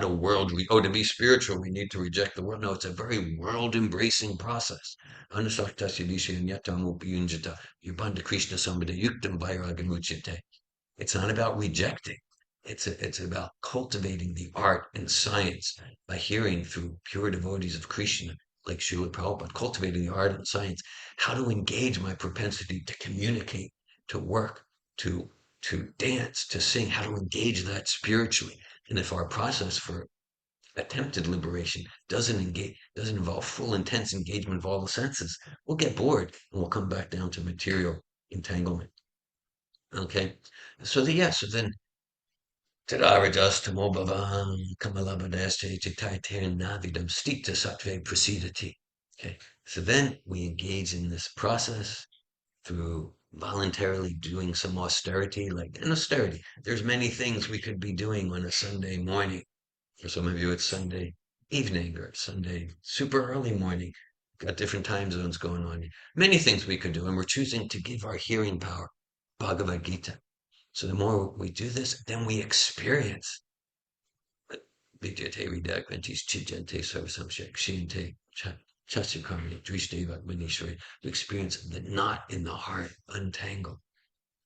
Speaker 1: a world, to be spiritual, we need to reject the world. No, it's a very world embracing process. Anusaktasya dishayanyatam upiyunjata, yubanda Krishna sambhada yuktam vairagamuchyate. It's not about rejecting. It's about cultivating the art and science by hearing through pure devotees of Krishna, like Srila Prabhupada, cultivating the art and science, how to engage my propensity to communicate, to work, to dance, to sing, how to engage that spiritually. And if our process for attempted liberation doesn't involve full intense engagement of all the senses, we'll get bored and we'll come back down to material entanglement. Okay. So then Tadarajas Tamobhavam Kamalabhadasya Chitaitir Navidam Stita Sattve Prasidati. Okay. So then we engage in this process through voluntarily doing some austerity, like an austerity. There's many things we could be doing on a Sunday morning. For some of you, it's Sunday evening or Sunday super early morning. Got different time zones going on. Many things we could do, and we're choosing to give our hearing power, Bhagavad Gita. So the more we do this, then we experience Vidyate Vidakvantis Chijante Sarvasamshak Shinte Chasukamani Drishdeva Manishwari. We experience the knot in the heart untangle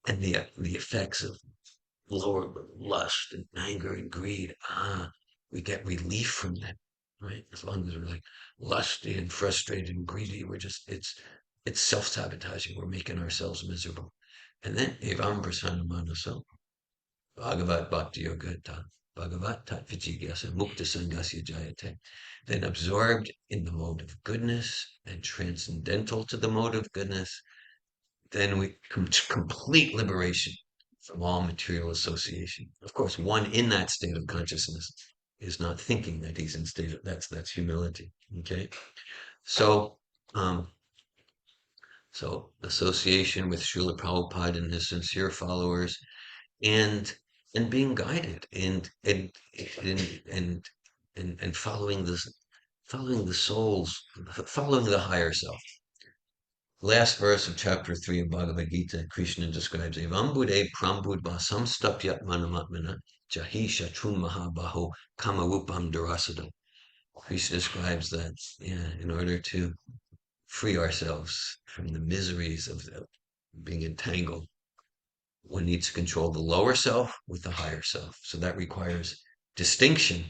Speaker 1: and the effects of lower lust and anger and greed. We get relief from that, right? As long as we're like lusty and frustrated and greedy, it's self-sabotaging. We're making ourselves miserable. And then Evam Prasanna Manaso, Bhagavat Bhakti Yoga Bhagavat Tat Vijigyasa Mukta Sangasya Jayate. Then absorbed in the mode of goodness and transcendental to the mode of goodness, then we come to complete liberation from all material association. Of course, one in that state of consciousness is not thinking that he's in state of that's humility. Okay, so um, so association with Srila Prabhupada and his sincere followers, and being guided and and following the souls, following the higher self. Last verse of chapter 3 of Bhagavad Gita, Krishna describes Evam Bude Prambudva Samstapyat Manamatmana Jahi Shatrum Mahabaho Kamarupam Durasada. Krishna describes that, yeah, in order to free ourselves from the miseries of being entangled, one needs to control the lower self with the higher self. So that requires distinction.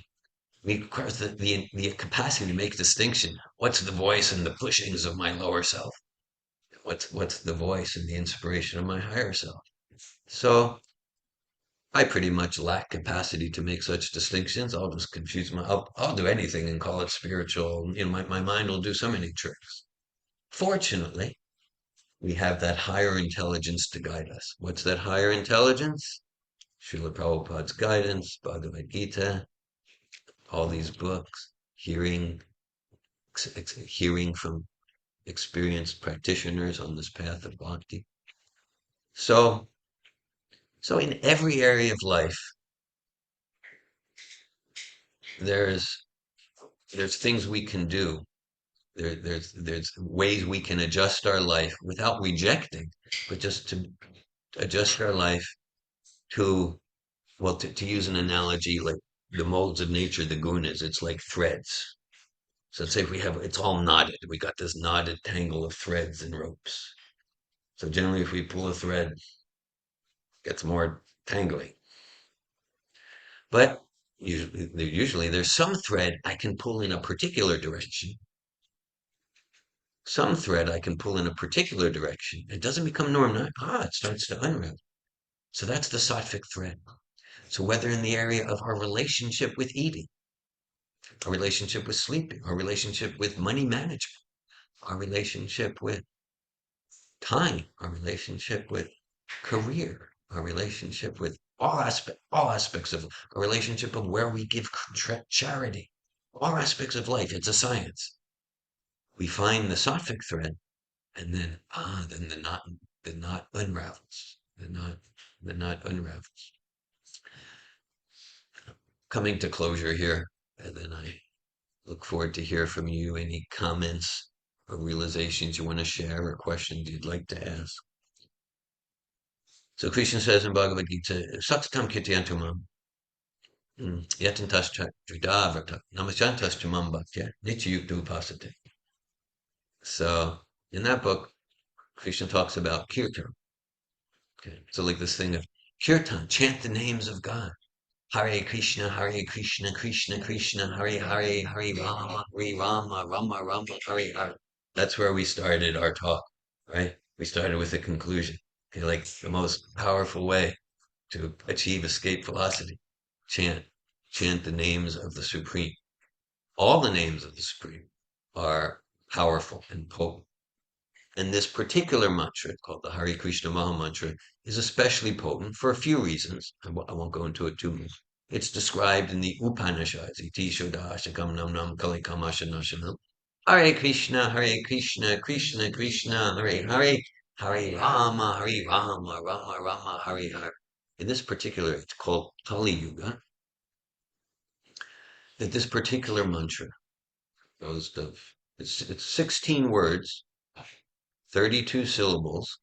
Speaker 1: It requires the capacity to make distinction. What's the voice and the pushings of my lower self? What's the voice and the inspiration of my higher self? So I pretty much lack capacity to make such distinctions. I'll just confuse I'll do anything and call it spiritual. My mind will do so many tricks. Fortunately, we have that higher intelligence to guide us. What's that higher intelligence? Srila Prabhupada's guidance, Bhagavad Gita, all these books, hearing from experienced practitioners on this path of bhakti. So in every area of life, there's things we can do. There's ways we can adjust our life without rejecting, but just to adjust our life to, well, to use an analogy, like the modes of nature, the gunas, it's like threads. So let's say if it's all knotted. We got this knotted tangle of threads and ropes. So generally, if we pull a thread, it gets more tangling. But usually there's some thread I can pull in a particular direction. Some thread I can pull in a particular direction. It doesn't become normal. It starts to unravel. So that's the sattvic thread. So whether in the area of our relationship with eating, our relationship with sleeping, our relationship with money management, our relationship with time, our relationship with career, our relationship with all aspects of a relationship of where we give charity, all aspects of life. It's a science. We find the sattvic thread, and then the knot unravels. The knot unravels. Coming to closure here, and then I look forward to hear from you. Any comments or realizations you want to share or questions you'd like to ask. So Krishna says in Bhagavad Gita, Satatam Kityantumam, Yatantas Judavrata, Namasyantas Chamam Bhaktya, Nityayukta Upasate. So in that book, Krishna talks about kirtan. Okay. So like this thing of kirtan, chant the names of God. Hare Krishna, Krishna Krishna, Hare Hare, Hare Rama, Rama Rama, Hare Hare. That's where we started our talk, right? We started with a conclusion. Okay, like the most powerful way to achieve escape velocity. Chant. Chant the names of the Supreme. All the names of the Supreme are powerful and potent. And this particular mantra, called the Hare Krishna Maha Mantra, is especially potent for a few reasons. I won't go into it too much. It's described in the Upanishads, Iti Shodha Shakam Nam Nam Kalikamasha Nashanam. Hare Krishna, Krishna Krishna, Hare Hare, Hare Rama, Rama Rama, Hare Hare. In this particular, it's called Kali Yuga, that this particular mantra it's 16 words, 32 syllables,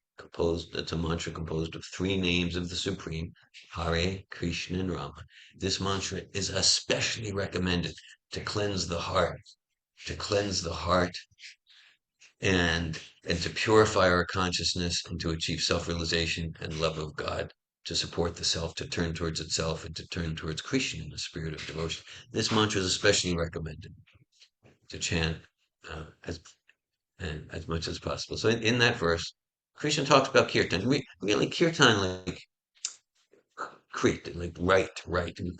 Speaker 1: it's a mantra composed of three names of the Supreme, Hare, Krishna, and Rama. This mantra is especially recommended to cleanse the heart, and to purify our consciousness and to achieve self-realization and love of God, to support the self, to turn towards itself, and to turn towards Krishna in the spirit of devotion. This mantra is especially recommended to chant as much as possible. So in that verse, Krishna talks about kirtan. Really, kirtan, like krit, like right. And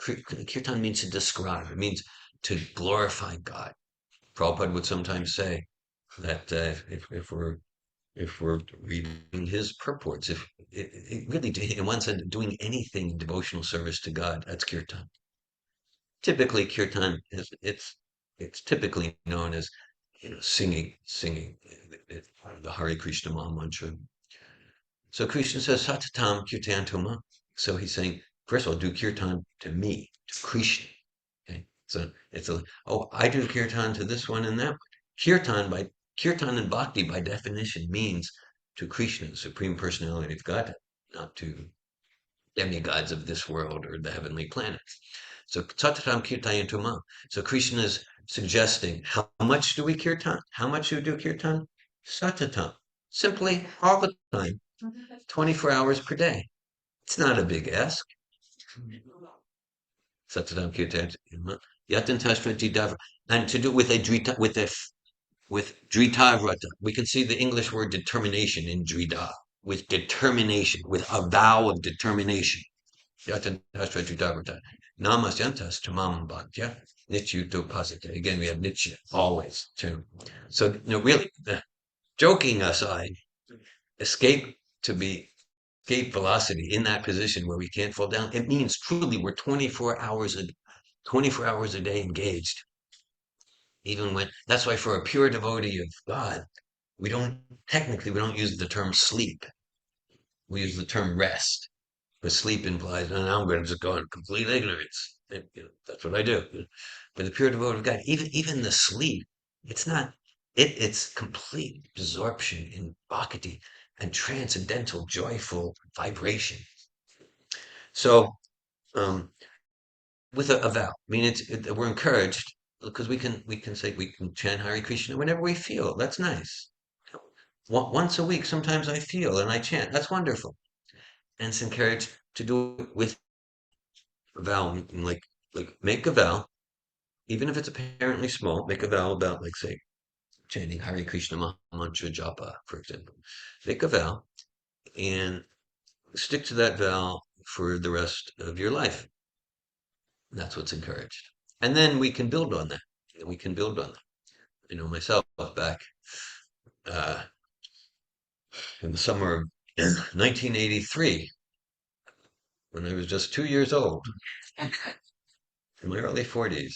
Speaker 1: kirtan means to describe. It means to glorify God. Prabhupada would sometimes say that if if we're reading his purports, if really, in one sense, doing anything in devotional service to God, that's kirtan. Typically, kirtan it's typically known as singing the Hare Krishna Maha Mantra. So Krishna says Satatam Kirtantuma. So he's saying, first of all, do kirtan to me, to Krishna. Okay, so I do kirtan to this one and that one. Kirtan and bhakti by definition means to Krishna, the Supreme Personality of Godhead, not to demigods of this world or the heavenly planets. So Satatam Kirtayantuma. So Krishna is suggesting, how much do we kirtan? How much do we do kirtan? Satatam. Simply all the time, 24 hours per day. It's not a big ask. Satatam Kirtayantuma. Yatan Tashra Jidavra. And to do with with Dritavrata. We can see the English word determination in Drita. With determination, with a vow of determination. Yatan Tashra Dritavrata. Namasyantas Tamam Bhaktya. Nityuto Pasate. Again, we have Nitya, always, too. So, really, joking aside, escape velocity in that position where we can't fall down. It means truly we're 24 hours a day engaged. Even when that's why for a pure devotee of God, we don't use the term sleep. We use the term rest. But sleep implies, and I'm going to just go in complete ignorance. That's what I do. But the pure devotee of God, even the sleep, it's not. It's complete absorption in bhakti and transcendental, joyful vibration. So, with a vow, I mean, we're encouraged because we can say we can chant Hare Krishna whenever we feel. That's nice. Once a week, sometimes I feel and I chant. That's wonderful, and it's encouraged to do it with a vow, like make a vow, even if it's apparently small. Make a vow about, like, say, chanting Hare Krishna Mantra Japa, for example. Make a vow and stick to that vow for the rest of your life. That's what's encouraged. And then we can build on that. We can build on that. Myself back uh, in the summer of 1983, when I was just 2 years old, in my early 40s.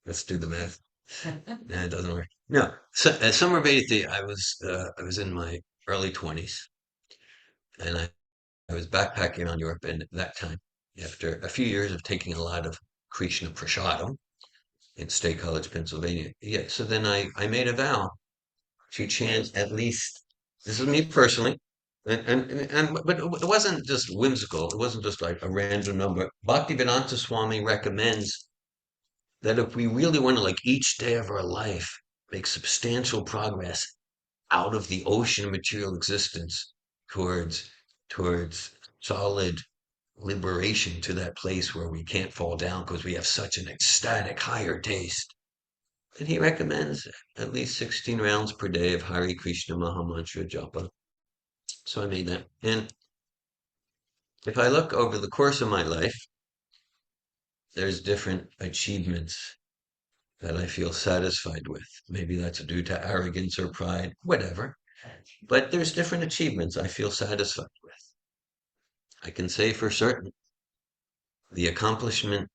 Speaker 1: Let's do the math. Nah, it doesn't work. No, so, summer of '83, I was in my early 20s, and I was backpacking on Europe, and at that time, after a few years of taking a lot of Krishna Prasadam in State College, Pennsylvania, yeah. So then I made a vow to chant at least. This is me personally, but it wasn't just whimsical. It wasn't just like a random number. Bhaktivedanta Swami recommends that if we really want to, like, each day of our life, make substantial progress out of the ocean of material existence towards solid liberation, to that place where we can't fall down because we have such an ecstatic higher taste. And he recommends at least 16 rounds per day of Hare Krishna Maha Mantra Japa. So I made that. And if I look over the course of my life, there's different achievements that I feel satisfied with. Maybe that's due to arrogance or pride, whatever. But there's different achievements I feel satisfied with. I can say for certain the accomplishment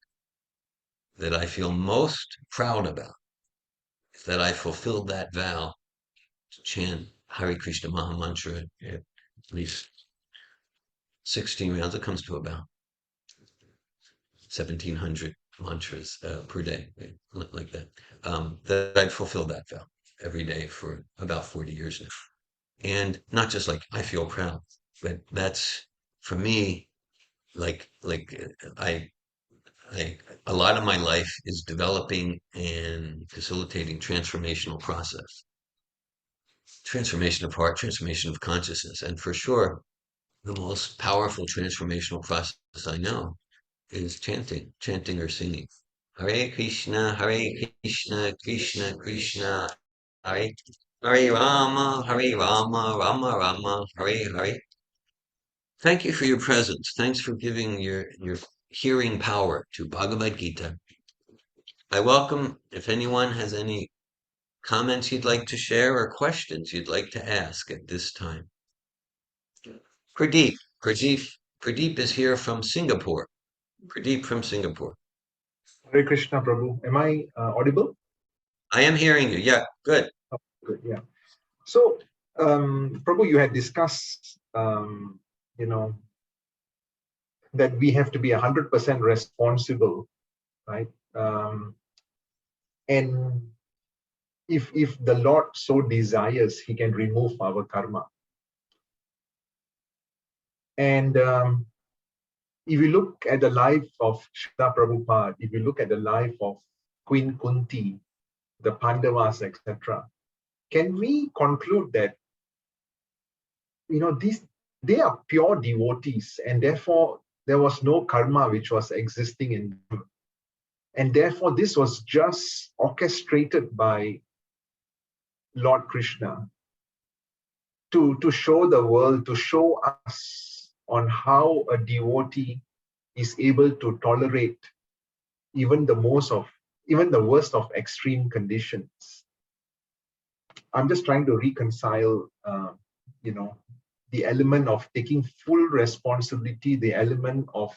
Speaker 1: that I feel most proud about is that I fulfilled that vow to chant Hare Krishna Maha Mantra at least 16 rounds. It comes to about 1,700 mantras per day, like that. That I've fulfilled that vow every day for about 40 years now. And not just like I feel proud, but that's, for me, I a lot of my life is developing and facilitating transformational process, transformation of heart, transformation of consciousness. And for sure, the most powerful transformational process I know is chanting or singing. Hare Krishna, Krishna Krishna, Hare Hare Rama, Rama Rama, Hare Hare. Thank you for your presence. Thanks for giving your hearing power to Bhagavad Gita. I welcome if anyone has any comments you'd like to share or questions you'd like to ask at this time? Pradeep. Pradeep is here from Singapore. Pradeep from Singapore.
Speaker 4: Hare Krishna, Prabhu. Am I audible?
Speaker 1: I am hearing you. Yeah, good.
Speaker 4: Oh, good. Yeah. So, Prabhu, you had discussed, that we have to be 100% responsible, right? And if the Lord so desires, He can remove our karma. And if you look at the life of Srila Prabhupada, if you look at the life of Queen Kunti, the Pandavas, etc., can we conclude that these they are pure devotees, and therefore there was no karma which was existing in them, and therefore this was just orchestrated by Lord Krishna to show the world, to show us on how a devotee is able to tolerate even the worst of extreme conditions. I'm just trying to reconcile the element of taking full responsibility, the element of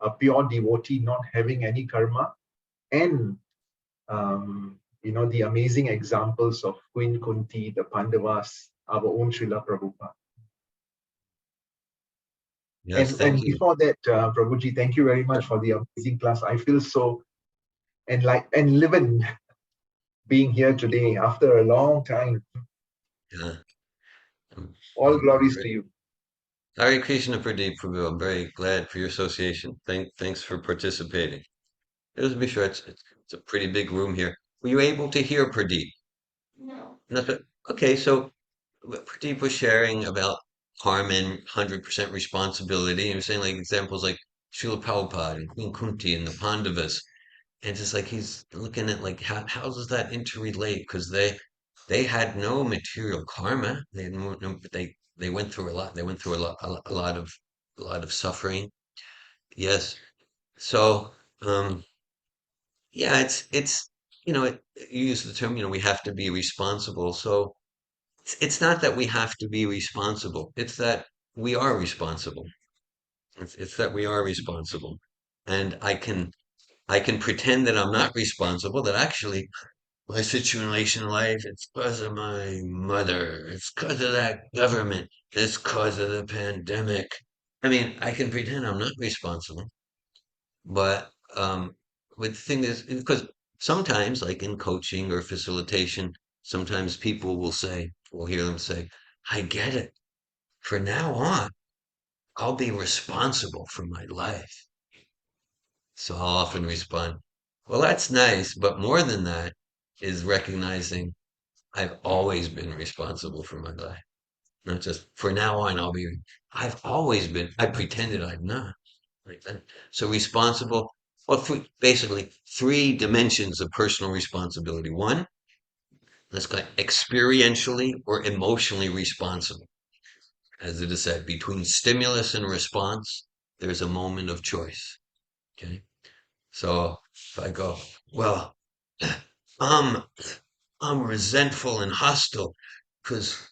Speaker 4: a pure devotee not having any karma, and the amazing examples of Queen Kunti, the Pandavas, our own Srila Prabhupada.
Speaker 1: Yes,
Speaker 4: And
Speaker 1: thank you.
Speaker 4: before that, Prabhuji, thank you very much for the amazing class. I feel so enlivened being here today after a long time.
Speaker 1: Yeah.
Speaker 4: All glories to you.
Speaker 1: Hare Krishna, Pradeep Prabhu. I'm very glad for your association. Thanks for participating. Just to be sure, it's a pretty big room here. Were you able to hear Pradeep?
Speaker 2: No.
Speaker 1: Okay, so Pradeep was sharing about harm and 100% responsibility. He was saying like examples like Srila Prabhupada and Queen Kunti and the Pandavas. And just like he's looking at like how does that interrelate? Because they had no material karma. They had no, but they went through a lot. They went through a lot of suffering. Yes. So yeah, it's you use the term, we have to be responsible. So it's not that we have to be responsible. It's that we are responsible. It's that we are responsible. And I can pretend that I'm not responsible, that actually my situation in life, it's because of my mother, it's because of that government, it's because of the pandemic. I mean, I can pretend I'm not responsible, but but the thing is, because sometimes, like in coaching or facilitation, sometimes people will say, we'll hear them say, I get it. For now on, I'll be responsible for my life. So I'll often respond, well, that's nice, but more than that is recognizing I've always been responsible for my life. Not just for now on, I've always been, I pretended I'm not. Like that. So responsible, well, basically three dimensions of personal responsibility. One, let's call it experientially or emotionally responsible. As it is said, between stimulus and response, there's a moment of choice. Okay. So if I go, well, I'm I'm resentful and hostile because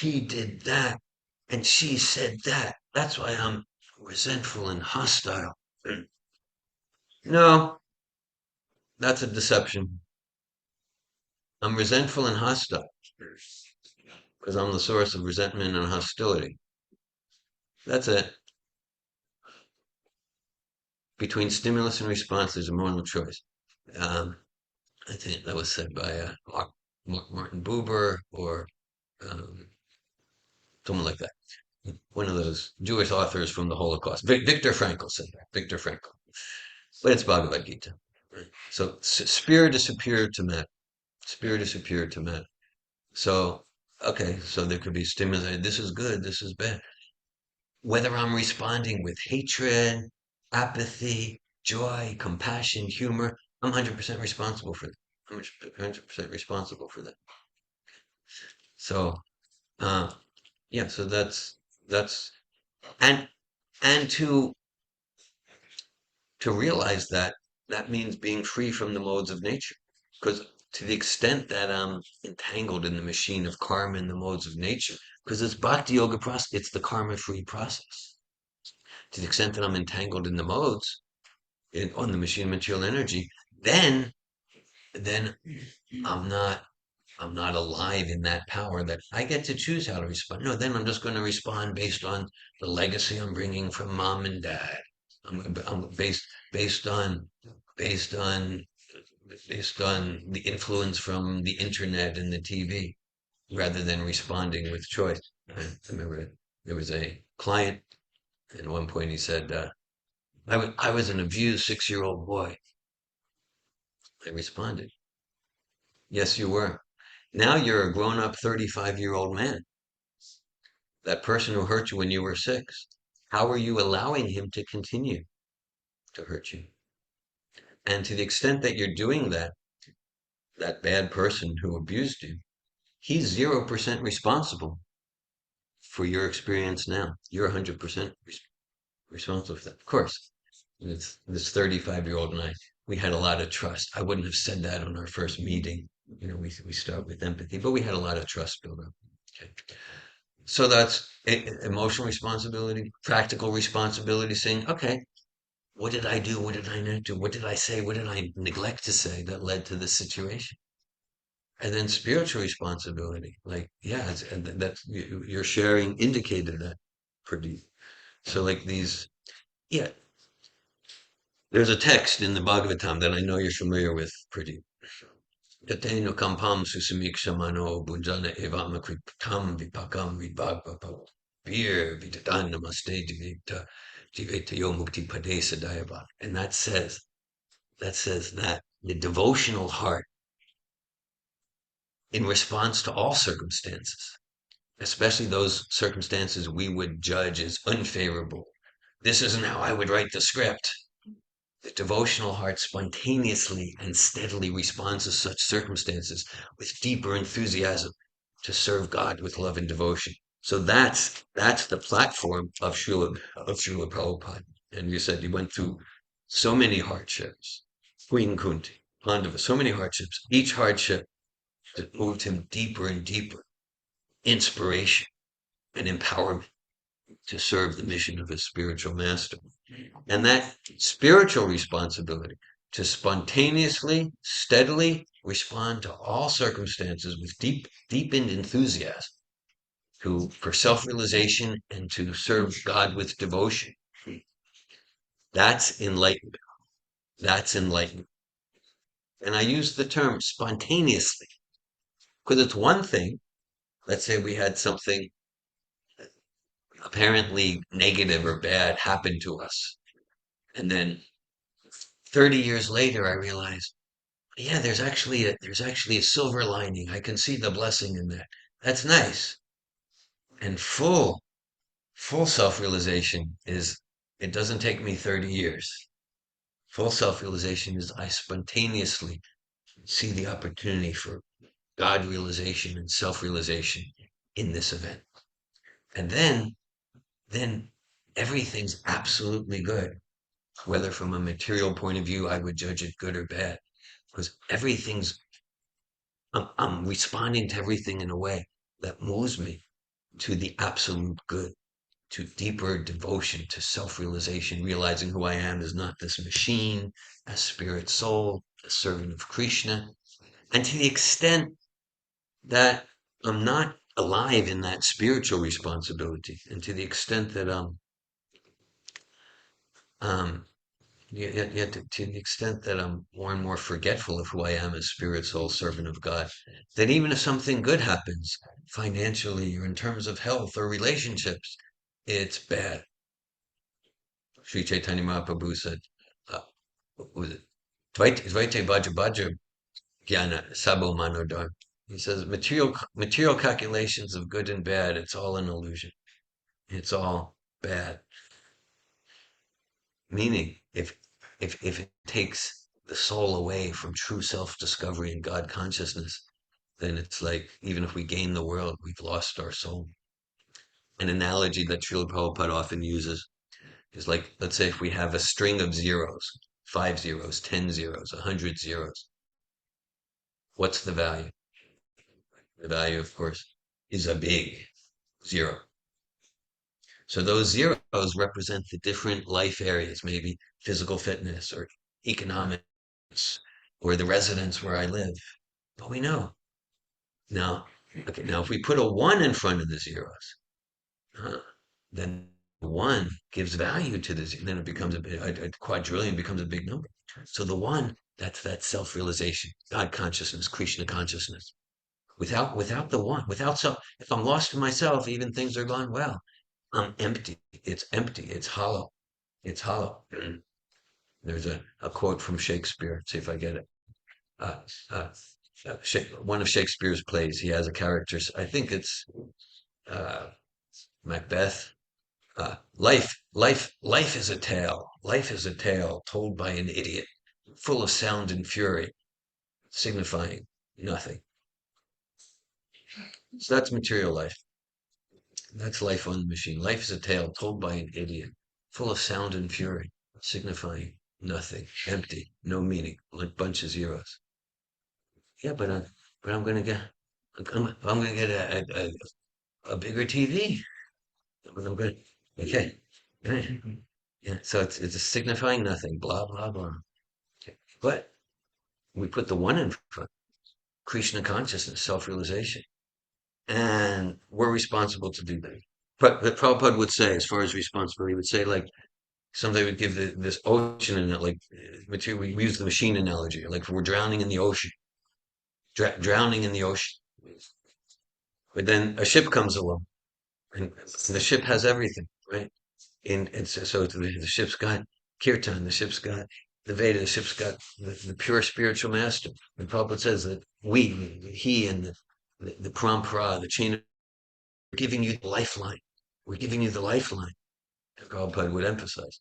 Speaker 1: he did that and she said that. That's why I'm resentful and hostile. No, that's a deception. I'm resentful and hostile because I'm the source of resentment and hostility. That's it. Between stimulus and response, there's a moral choice. Um, I think that was said by Martin Buber or um, someone like that. One of those Jewish authors from the Holocaust. Viktor Frankl said that. Viktor Frankl. But it's Bhagavad Gita. Right? So spirit is superior to matter. Spirit is superior to matter. So, okay, so there could be stimuli. This is good. This is bad. Whether I'm responding with hatred, apathy, joy, compassion, humor, I'm 100% responsible for that. I'm 100% responsible for that. So, uh, yeah, so that's, and, and to realize that, that means being free from the modes of nature. Because to the extent that I'm entangled in the machine of karma and the modes of nature, because it's bhakti yoga process, it's the karma-free process. To the extent that I'm entangled in the modes, on the machine of material energy, then I'm not I'm not alive in that power that I get to choose how to respond. No, then I'm just going to respond based on the legacy I'm bringing from mom and dad. I'm based on based on based on the influence from the internet and the TV, rather than responding with choice. I remember there was a client, and at one point he said, I was an abused 6-year-old boy. I responded, yes, you were. Now you're a grown up 35-year-old man. That person who hurt you when you were 6, how are you allowing him to continue to hurt you? And to the extent that you're doing that, that bad person who abused you, he's 0% responsible for your experience now. You're 100% responsible for that. Of course, this 35-year-old and I, we had a lot of trust. I wouldn't have said that on our first meeting. We start with empathy, but we had a lot of trust built up. Okay. So that's emotional responsibility, practical responsibility, saying, okay, what did I do? What did I not do? What did I say? What did I neglect to say that led to this situation? And then spiritual responsibility, like, yeah, and that's your sharing indicated that pretty. So like these, yeah, there's a text in the Bhagavatam that I know you're familiar with, pretty. Yateno kampam susamikshamano bunjana evamakritam vipakam vidbhagvapam vir vidadan namaste divitayo mukti padesa dayava. And that says that the devotional heart, in response to all circumstances, especially those circumstances we would judge as unfavorable. This isn't how I would write the script. The devotional heart spontaneously and steadily responds to such circumstances with deeper enthusiasm to serve God with love and devotion. So that's the platform of Srila Prabhupada. And you said he went through so many hardships. Queen Kunti, Pandava, so many hardships. Each hardship that moved him deeper and deeper. Inspiration and empowerment to serve the mission of his spiritual master. And that spiritual responsibility to spontaneously, steadily respond to all circumstances with deepened enthusiasm for self-realization and to serve God with devotion. That's enlightenment. That's enlightenment. And I use the term spontaneously because it's one thing. Let's say we had something apparently negative or bad happen to us. And then 30 years later, I realized, yeah, there's actually a silver lining. I can see the blessing in that. That's nice. And full self-realization is, it doesn't take me 30 years. Full self-realization is I spontaneously see the opportunity for God realization and self-realization in this event. And then everything's absolutely good. Whether from a material point of view, I would judge it good or bad, because I'm responding to everything in a way that moves me to the absolute good, to deeper devotion, to self-realization, realizing who I am is not this machine, a spirit soul, a servant of Krishna. And to the extent that I'm not alive in that spiritual responsibility, and to the extent that um, yet to the extent that I'm more and more forgetful of who I am as spirit, soul, servant of God, that even if something good happens financially or in terms of health or relationships, it's bad. Sri Chaitanya Mahaprabhu said, uh, what was it? Dvaite Bhaja Bhaja Jnana Sabo Manodar. He says material calculations of good and bad, it's all an illusion. It's all bad. Meaning, if it takes the soul away from true self-discovery and God consciousness, then it's like even if we gain the world, we've lost our soul. An analogy that Srila Prabhupada often uses is like, let's say if we have a string of zeros, 5 zeros, 10 zeros, 100 zeros. What's the value? The value, of course, is a big 0. So those zeros represent the different life areas, maybe physical fitness or economics or the residence where I live. But we know. Now, okay, now if we put a 1 in front of the zeros, then 1 gives value to the zero. Then it becomes a quadrillion becomes a big number. So the 1, that's that self-realization, God consciousness, Krishna consciousness. Without the 1, without self, if I'm lost in myself, even things are gone well. I'm empty. It's empty. It's hollow. It's hollow. There's a quote from Shakespeare. See if I get it. Uh, uh, one of Shakespeare's plays. He has a character. I think it's uh, Macbeth. Life is a tale. Life is a tale told by an idiot, full of sound and fury, signifying nothing. So that's material life. That's life on the machine. Life is a tale told by an idiot, full of sound and fury, signifying nothing, empty, no meaning, like a bunch of zeros. Yeah, but I'm gonna get, I'm gonna get a bigger TV. But I'm gonna, okay, yeah. So it's a signifying nothing, blah blah blah. Okay. But we put the 1 in front, Krishna consciousness, self-realization, and we're responsible to do that. But Prabhupada would say, as far as responsibility, he would say like somebody would give this ocean and like material. We use the machine analogy, like we're drowning in the ocean, drowning in the ocean. But then a ship comes along, and the ship has everything, right? And so the ship's got kirtan, the ship's got the Veda, the ship's got the pure spiritual master. And Prabhupada says that he, and the parampara, the chain, of giving you the lifeline. We're giving you the lifeline. And Prabhupada would emphasize.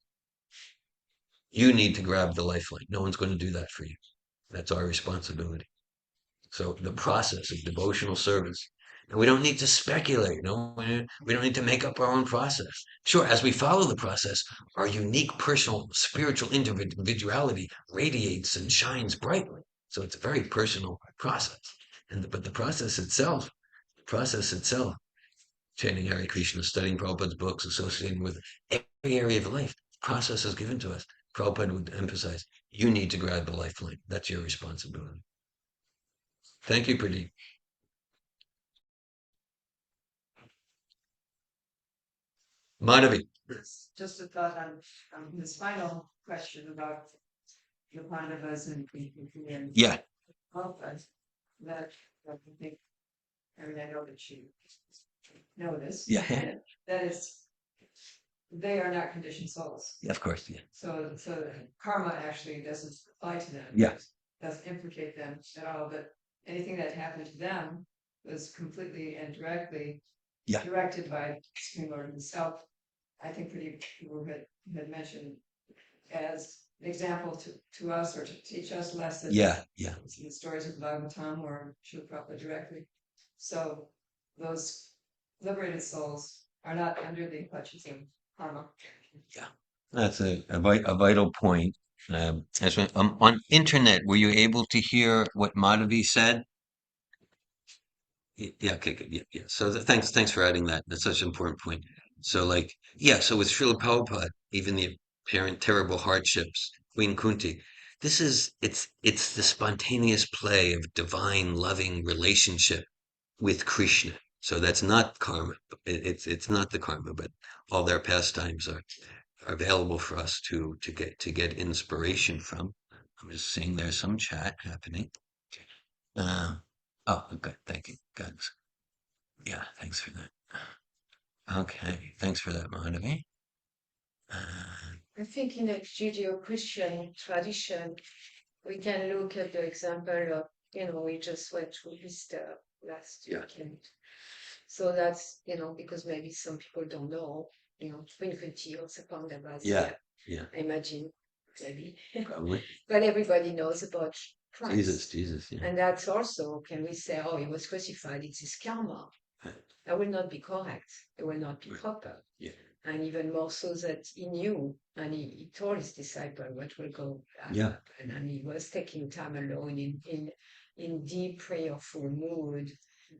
Speaker 1: You need to grab the lifeline. No one's going to do that for you. That's our responsibility. So the process of devotional service. And we don't need to speculate. No, we don't need to make up our own process. Sure, as we follow the process, our unique personal spiritual individuality radiates and shines brightly. So it's a very personal process. But the process itself, chanting Hare Krishna, studying Prabhupada's books, associating with every area of life, process is given to us. Prabhupada would emphasize, you need to grab the lifeline. That's your responsibility. Thank you, Pradeep. Madhavi.
Speaker 2: Just a thought on this final question about the Pandavas and
Speaker 1: Yeah.
Speaker 2: Prabhupada, that I think, I mean, I know that you know this.
Speaker 1: Yeah.
Speaker 2: That is, they are not conditioned souls.
Speaker 1: Yeah, of course. Yeah.
Speaker 2: So karma actually doesn't apply to them.
Speaker 1: Yeah.
Speaker 2: Doesn't implicate them at all. But anything that happened to them was completely and directly directed by Supreme Lord himself. I think pretty people had mentioned as an example to us or to teach us lessons.
Speaker 1: Yeah.
Speaker 2: The stories of Bhagavatam or Srila Prabhupada directly. So those liberated souls are not under the clutches of karma.
Speaker 1: Yeah. That's a vital point. On internet, were you able to hear what Madhavi said? Yeah, okay, good. Yeah. So thanks for adding that. That's such an important point. So so with Srila Prabhupada, even the apparent terrible hardships, Queen Kunti, it's the spontaneous play of divine loving relationship with Krishna. So that's not karma. It's not the karma, but all their pastimes are available for us to get inspiration from. I'm just seeing there's some chat happening. Oh, good. Thank you, guys. Yeah, thanks for that. Okay, thanks for that, Madhavi.
Speaker 5: I think in a Judeo-Christian tradition, we can look at the example of, we just went to Easter last weekend. So that's, because maybe some people don't know, Queen Kunti or Sepangabas.
Speaker 1: Yeah.
Speaker 5: I imagine, maybe.
Speaker 1: Probably.
Speaker 5: But everybody knows about Christ.
Speaker 1: Jesus, yeah.
Speaker 5: And that's also, can we say, he was crucified, it's his karma. That will not be correct. It will not be proper.
Speaker 1: Yeah.
Speaker 5: And even more so that he knew, and he told his disciple what will go
Speaker 1: Yeah.
Speaker 5: happen. And he was taking time alone in deep prayerful mood,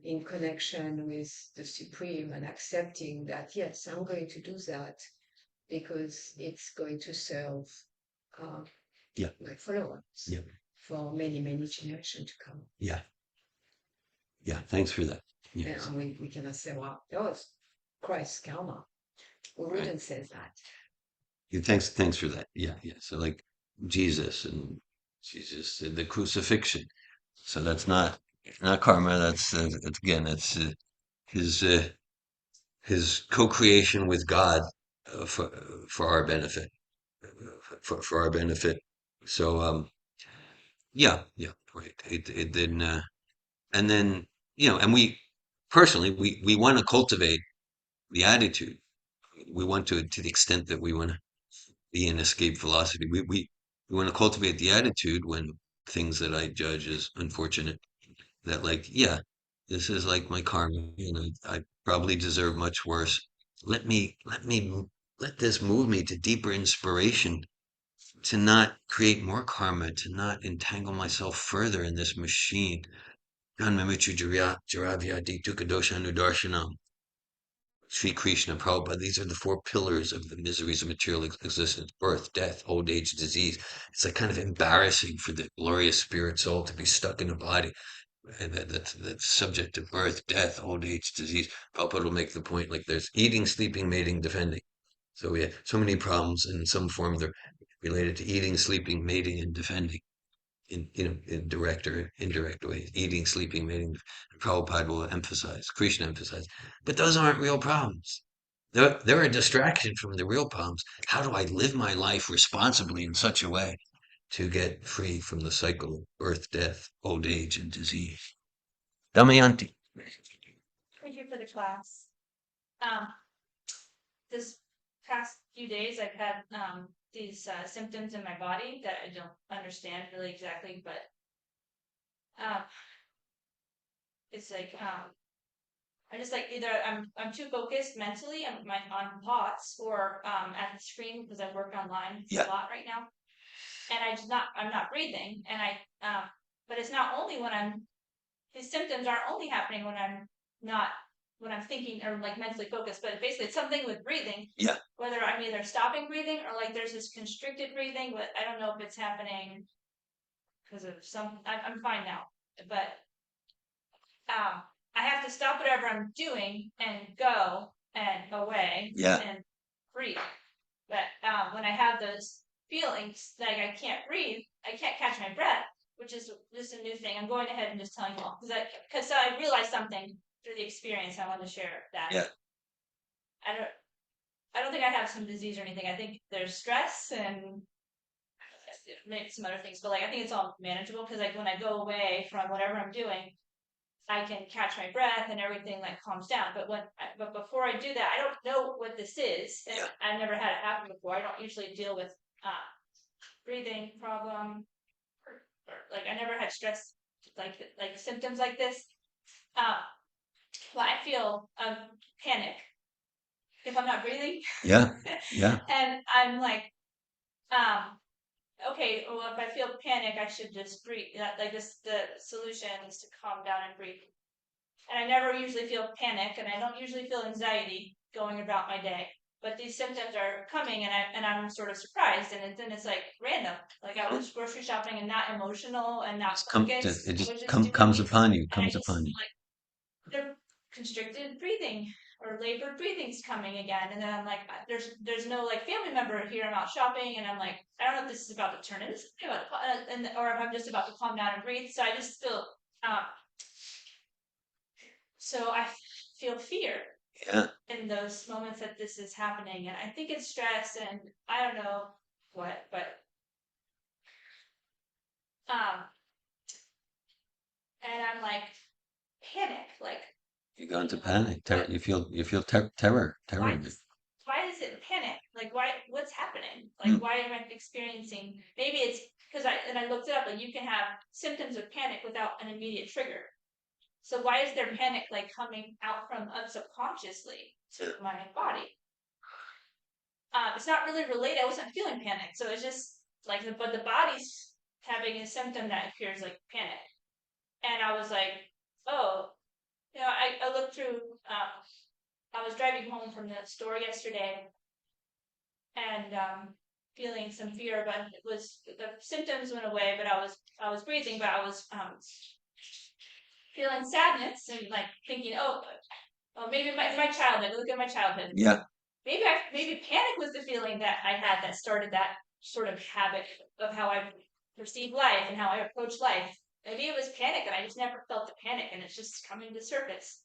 Speaker 5: in connection with the Supreme, and accepting that, yes, I'm going to do that because it's going to serve my followers for many, many generations to come.
Speaker 1: Yeah. Thanks for that. Yes.
Speaker 5: And we cannot say, well, that was Christ's karma. We wouldn't say that.
Speaker 1: Yeah, thanks for that. Yeah. So like Jesus, the crucifixion. So that's not karma. That's again, that's his co-creation with God for our benefit, for our benefit. So yeah, right. It then and then and we personally we want to cultivate the attitude. We want to the extent that we want to be in escape philosophy. We want to cultivate the attitude when things that I judge as unfortunate, that like, yeah, this is like my karma. I probably deserve much worse. Let this move me to deeper inspiration, to not create more karma, to not entangle myself further in this machine. Sri Krishna Prabhupada, these are the four pillars of the miseries of material existence: birth, death, old age, disease. It's like kind of embarrassing for the glorious spirit soul to be stuck in a body and that's subject to birth, death, old age, disease. Prabhupada will make the point like there's eating, sleeping, mating, defending. So we have so many problems, and in some form they're related to eating, sleeping, mating, and defending in direct or indirect ways. Eating, sleeping, mating. Prabhupada will emphasize, Krishna emphasize, but those aren't real problems. They're a distraction from the real problems. How do I live my life responsibly in such a way to get free from the cycle of birth, death, old age, and disease? Damayanti.
Speaker 6: Thank you for the class. This past few days, I've had these symptoms in my body that I don't understand really exactly, but it's like I just like either I'm too focused mentally on thoughts or at the screen because I work online a lot right now, and I'm not breathing, and but it's not only when his symptoms aren't only happening when I'm thinking or like mentally focused, but basically it's something with breathing.
Speaker 1: Yeah.
Speaker 6: Whether I'm either stopping breathing or like there's this constricted breathing, but I don't know if it's happening because of I'm fine now, but I have to stop whatever I'm doing and go and away and breathe. But when I have those feelings like I can't breathe, I can't catch my breath, which is just a new thing. I'm going ahead and just telling you all because I realized something through the experience. I want to share that.
Speaker 1: Yeah.
Speaker 6: I don't think I have some disease or anything. I think there's stress and maybe some other things, but like I think it's all manageable because like when I go away from whatever I'm doing, I can catch my breath and everything like calms down. But before I do that, I don't know what this is. And I've never had it happen before. I don't usually deal with breathing problem or like I never had stress like symptoms like this. Well, I feel panic if I'm not breathing.
Speaker 1: Yeah.
Speaker 6: And I'm like, okay, well, if I feel panic, I should just breathe. Like this, the solution is to calm down and breathe. And I never usually feel panic, and I don't usually feel anxiety going about my day. But these symptoms are coming, and I'm sort of surprised, and then it's like random. Like I was grocery shopping and not emotional and not focused.
Speaker 1: It just comes upon you.
Speaker 6: Like they're constricted breathing or labored breathing's coming again, and then I'm like, there's no like family member here. I'm out shopping, and I'm like, I don't know if this is about to turn into something about or if I'm just about to calm down and breathe. So I just feel so I feel fear in those moments that this is happening, and I think it's stress, and I don't know what, but and I'm like panic, like
Speaker 1: You go into panic. You feel terror.
Speaker 6: Why is it panic? Like what's happening? Like why am I experiencing? Maybe it's because I looked it up. Like you can have symptoms of panic without an immediate trigger. So why is there panic like coming out from subconsciously to my body? it's not really related. I wasn't feeling panic, so it's just like, but the body's having a symptom that appears like panic, and I was like, oh, I looked through. I was driving home from the store yesterday, and feeling some fear, but it was the symptoms went away, but I was breathing, but I was feeling sadness and like thinking, oh, maybe my childhood. Look at my childhood.
Speaker 1: Yeah.
Speaker 6: Maybe panic was the feeling that I had that started that sort of habit of how I perceive life and how I approach life. Maybe it was panic and I just never felt the panic and it's just coming to surface.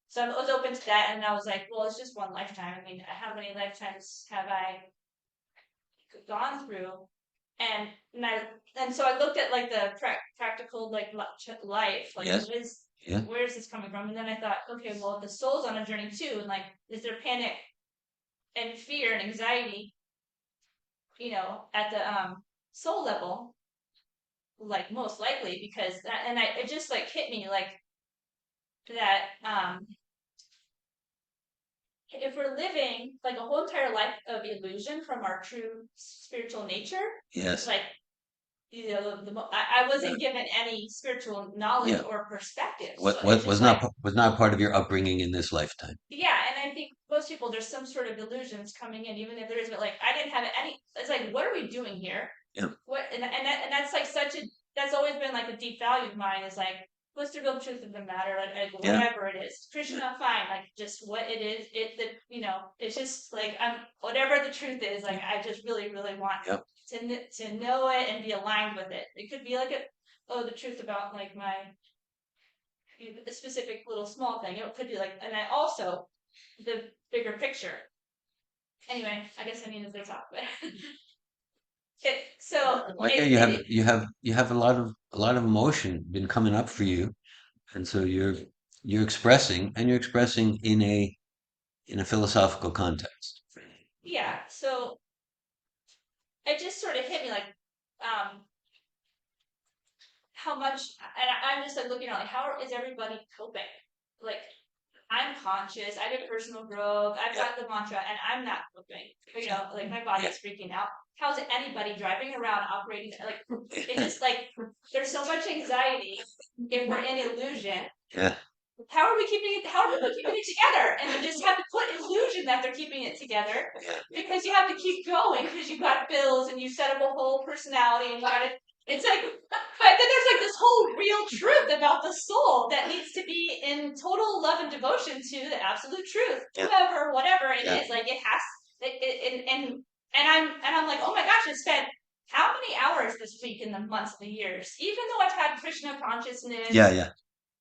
Speaker 6: So I was open to that and I was like, well, it's just one lifetime. I mean, how many lifetimes have I gone through? And and I and so I looked at like the practical like life, like
Speaker 1: Yes.
Speaker 6: what is
Speaker 1: Yeah.
Speaker 6: where is this coming from? And then I thought, okay, well, the soul's on a journey too, and like, is there panic and fear and anxiety, at the soul level? Like most likely, because that, and it just like hit me like that. If we're living like a whole entire life of illusion from our true spiritual nature,
Speaker 1: Yes.
Speaker 6: like I wasn't given any spiritual knowledge
Speaker 1: Yeah.
Speaker 6: or perspective.
Speaker 1: What
Speaker 6: So it's
Speaker 1: was
Speaker 6: just like,
Speaker 1: not part of your upbringing in this lifetime.
Speaker 6: yeah, and I think most people there's some sort of illusions coming in, even if there is, but like I didn't have any. It's like, what are we doing here?
Speaker 1: Yeah.
Speaker 6: What and that's like such a that's always been like a deep value of mine is like, what's the real truth of the matter? Like
Speaker 1: Yeah.
Speaker 6: whatever it is, Krishna, fine. Like just what it is, it's just like whatever the truth is. Like I just really really want
Speaker 1: Yep.
Speaker 6: to know it and be aligned with it. It could be like the truth about like my a specific little small thing. It could be like, and I also the bigger picture. Anyway, I guess I needed to talk, but
Speaker 1: Well, yeah, you have a lot of emotion been coming up for you, and so you're expressing, and you're expressing in a philosophical context.
Speaker 6: yeah. So it just sort of hit me like, um, how much, and I'm just like looking at like how is everybody coping? Like I'm conscious. I did personal growth. I've got the mantra, and I'm not coping. Like my body's freaking out. How's anybody driving around operating? Like it just like there's so much anxiety if we're in illusion.
Speaker 1: Yeah.
Speaker 6: How are we keeping it? How are people keeping it together? And you just have to put illusion that they're keeping it together because you have to keep going because you've got bills and you set up a whole personality and you got to. It's like, but then there's like this whole real truth about the soul that needs to be in total love and devotion to the absolute truth, whoever, whatever it is. Like it has, and I'm like, oh my gosh, I spent how many hours this week in the months and the years, even though I've had Krishna consciousness.
Speaker 1: Yeah.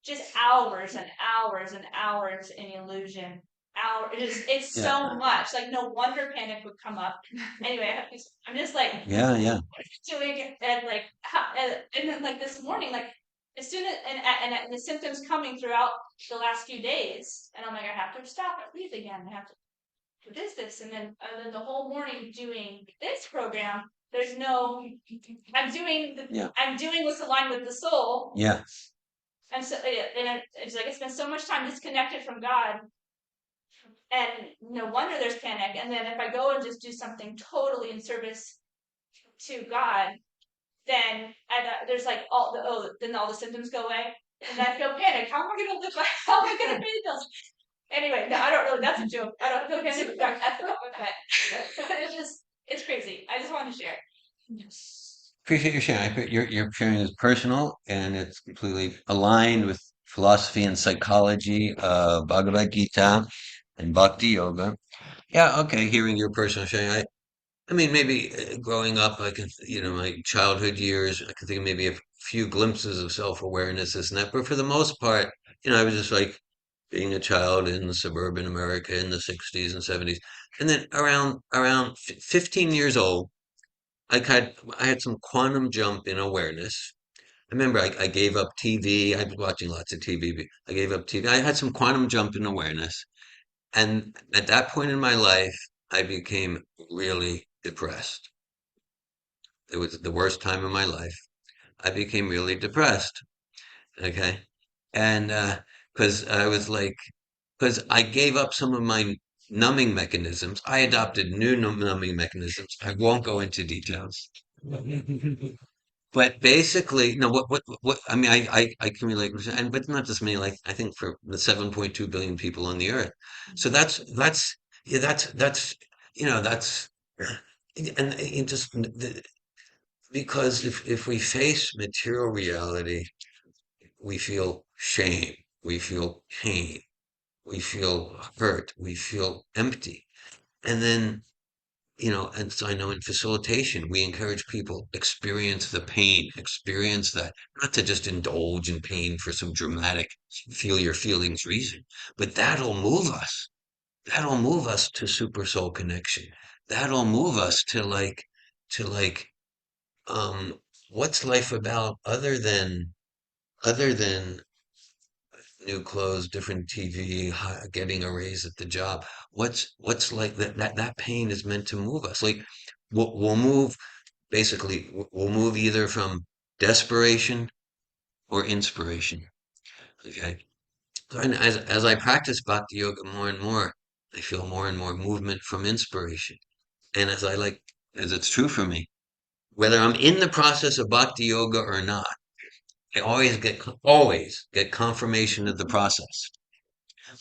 Speaker 6: Just hours and hours and hours in illusion. It's so much. Like no wonder panic would come up. Anyway, I'm just like doing it and like and then like this morning, like as soon as and the symptoms coming throughout the last few days, and I'm like, I have to stop and breathe again. I have to do this, and then the whole morning doing this program. There's no. I'm doing what's aligned with the soul.
Speaker 1: Yeah.
Speaker 6: And so, it's like I spend so much time disconnected from God, and no wonder there's panic. And then if I go and just do something totally in service to God, then there's like then all the symptoms go away, and I feel panic. How am I going to live? How am I going to pay the bills? Anyway, no, I don't really. That's a joke. I don't feel panic. It's crazy. I just want to share.
Speaker 1: Appreciate your sharing. Your sharing is personal and it's completely aligned with philosophy and psychology, Bhagavad Gita and Bhakti Yoga. Yeah, okay, hearing your personal sharing. I mean, maybe growing up, I can, my childhood years, I can think of maybe a few glimpses of self-awareness, this and that. But for the most part, I was just like being a child in suburban America in the 60s and 70s. And then around 15 years old, I had some quantum jump in awareness. I remember I gave up TV. I was watching lots of TV. But I gave up TV. I had some quantum jump in awareness. And at that point in my life, I became really depressed. It was the worst time of my life. I became really depressed. Okay. And because I was like, because I gave up some of my numbing mechanisms. I adopted new numbing mechanisms. I won't go into details. But basically, no, I mean, I can relate, but not just me, like, I think for the 7.2 billion people on the earth. So yeah, that's, and it just, because if we face material reality, we feel shame, we feel pain, we feel hurt, we feel empty. And then, and so I know in facilitation, we encourage people experience the pain, experience that, not to just indulge in pain for some dramatic feel your feelings reason, but that'll move us. That'll move us to super soul connection. That'll move us to like, um, what's life about other than new clothes, different TV, getting a raise at the job. What's like that pain is meant to move us. Like we'll move basically we'll move either from desperation or inspiration. Okay. So and as I practice bhakti yoga more and more, I feel more and more movement from inspiration. And as it's true for me, whether I'm in the process of bhakti yoga or not, I always get confirmation of the process.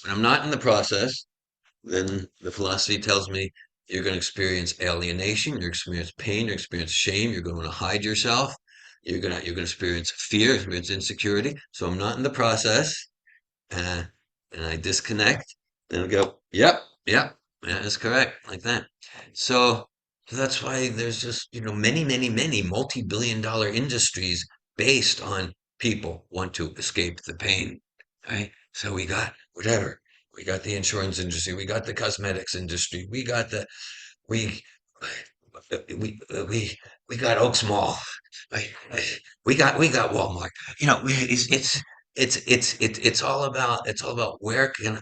Speaker 1: When I'm not in the process, then the philosophy tells me you're going to experience alienation, you're going to experience pain, you're going to experience shame, you're going to hide yourself, you're going to experience fear, experience insecurity. So I'm not in the process, uh, and I disconnect, and I go, yep, yep, yeah, that's correct, like that. So that's why there's just many, many, many multi-billion-dollar industries based on people want to escape the pain, right? So we got whatever. We got the insurance industry. We got the cosmetics industry. We we got Oaks Mall. Right? We got Walmart. It's all about where can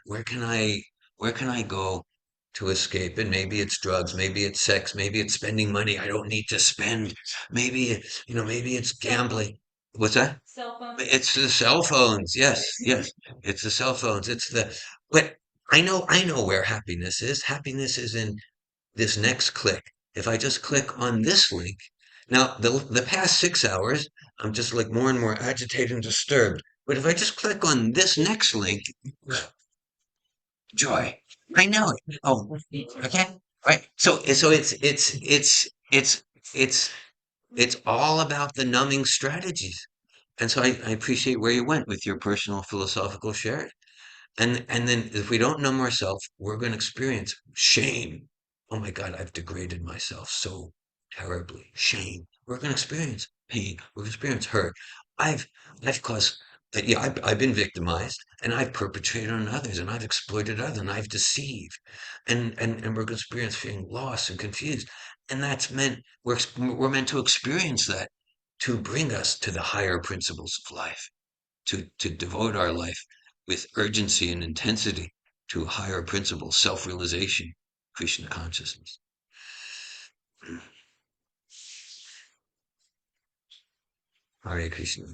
Speaker 1: I go to escape? And maybe it's drugs, maybe it's sex, maybe it's spending money I don't need to spend. Maybe it's gambling. What's that?
Speaker 6: Cell phone.
Speaker 1: It's the cell phones. Yes, yes. It's the cell phones. But I know where happiness is. Happiness is in this next click. If I just click on this link, now the past 6 hours, I'm just like more and more agitated and disturbed. But if I just click on this next link, joy. I know it. Oh, okay. Right. So it's it's all about the numbing strategies. And so I appreciate where you went with your personal philosophical share. And then if we don't numb ourselves, we're going to experience shame. Oh my God, I've degraded myself so terribly. Shame. We're going to experience pain. We're going to experience hurt. I've I've caused yeah, I've been victimized and I've perpetrated on others and I've exploited others and I've deceived. And we're going to experience feeling lost and confused. And that's meant we're meant to experience that to bring us to the higher principles of life, to devote our life with urgency and intensity to higher principles, self-realization, Krishna consciousness. Hare Krishna.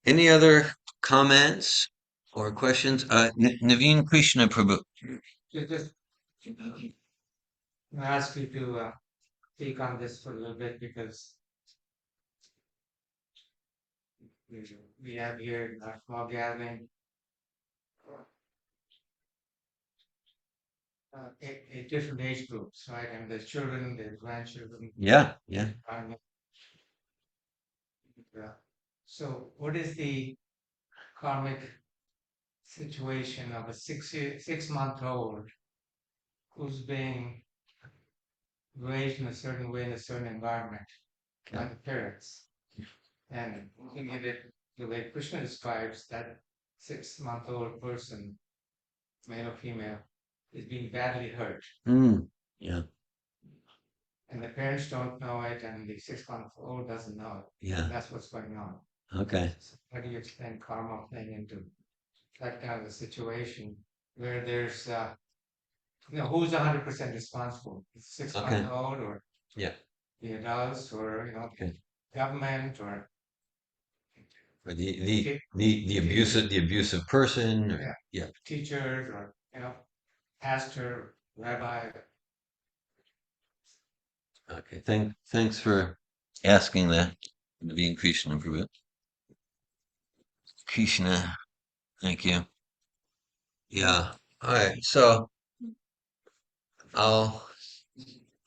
Speaker 1: Any other comments or questions? Naveen Krishna Prabhu.
Speaker 3: Just ask you to speak on this for a little bit because we have here a small gathering, different age groups, right? And there's children, there's grandchildren.
Speaker 1: Yeah, yeah.
Speaker 3: Yeah. So, what is the karmic situation of a 6-month-old who's being raised in a certain way in a certain environment by the parents? And looking at it the way Krishna describes, that 6-month-old person, male or female, is being badly hurt.
Speaker 1: Yeah,
Speaker 3: And the parents don't know it, and the 6-month-old doesn't know it.
Speaker 1: yeah.
Speaker 3: That's what's going on.
Speaker 1: Okay.
Speaker 3: So how do you explain karma playing into that kind of a situation where there's, who's 100% responsible? The 6-month-old or
Speaker 1: Yeah.
Speaker 3: the adults or,
Speaker 1: Okay.
Speaker 3: government or
Speaker 1: Or the abusive person, or,
Speaker 3: Yeah.
Speaker 1: yeah.
Speaker 3: teachers or pastor, rabbi.
Speaker 1: Okay, thanks for asking that. Being Krishna Prabhu. Krishna, thank you. Yeah. All right. So I'll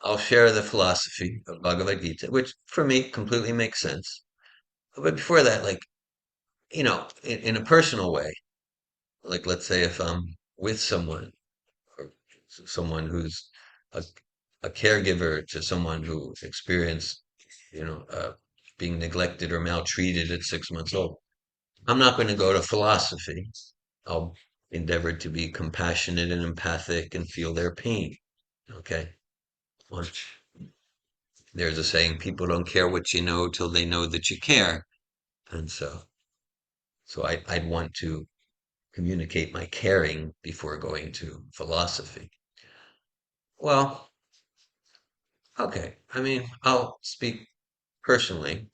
Speaker 1: I'll share the philosophy of Bhagavad Gita, which for me completely makes sense. But before that, like, in a personal way, like let's say if I'm with someone or someone who's a, a caregiver to someone who experienced, being neglected or maltreated at 6 months old, I'm not going to go to philosophy. I'll endeavor to be compassionate and empathic and feel their pain. Okay. Well, there's a saying, people don't care what you know till they know that you care. And so I'd want to communicate my caring before going to philosophy. Well, okay. I mean, I'll speak personally,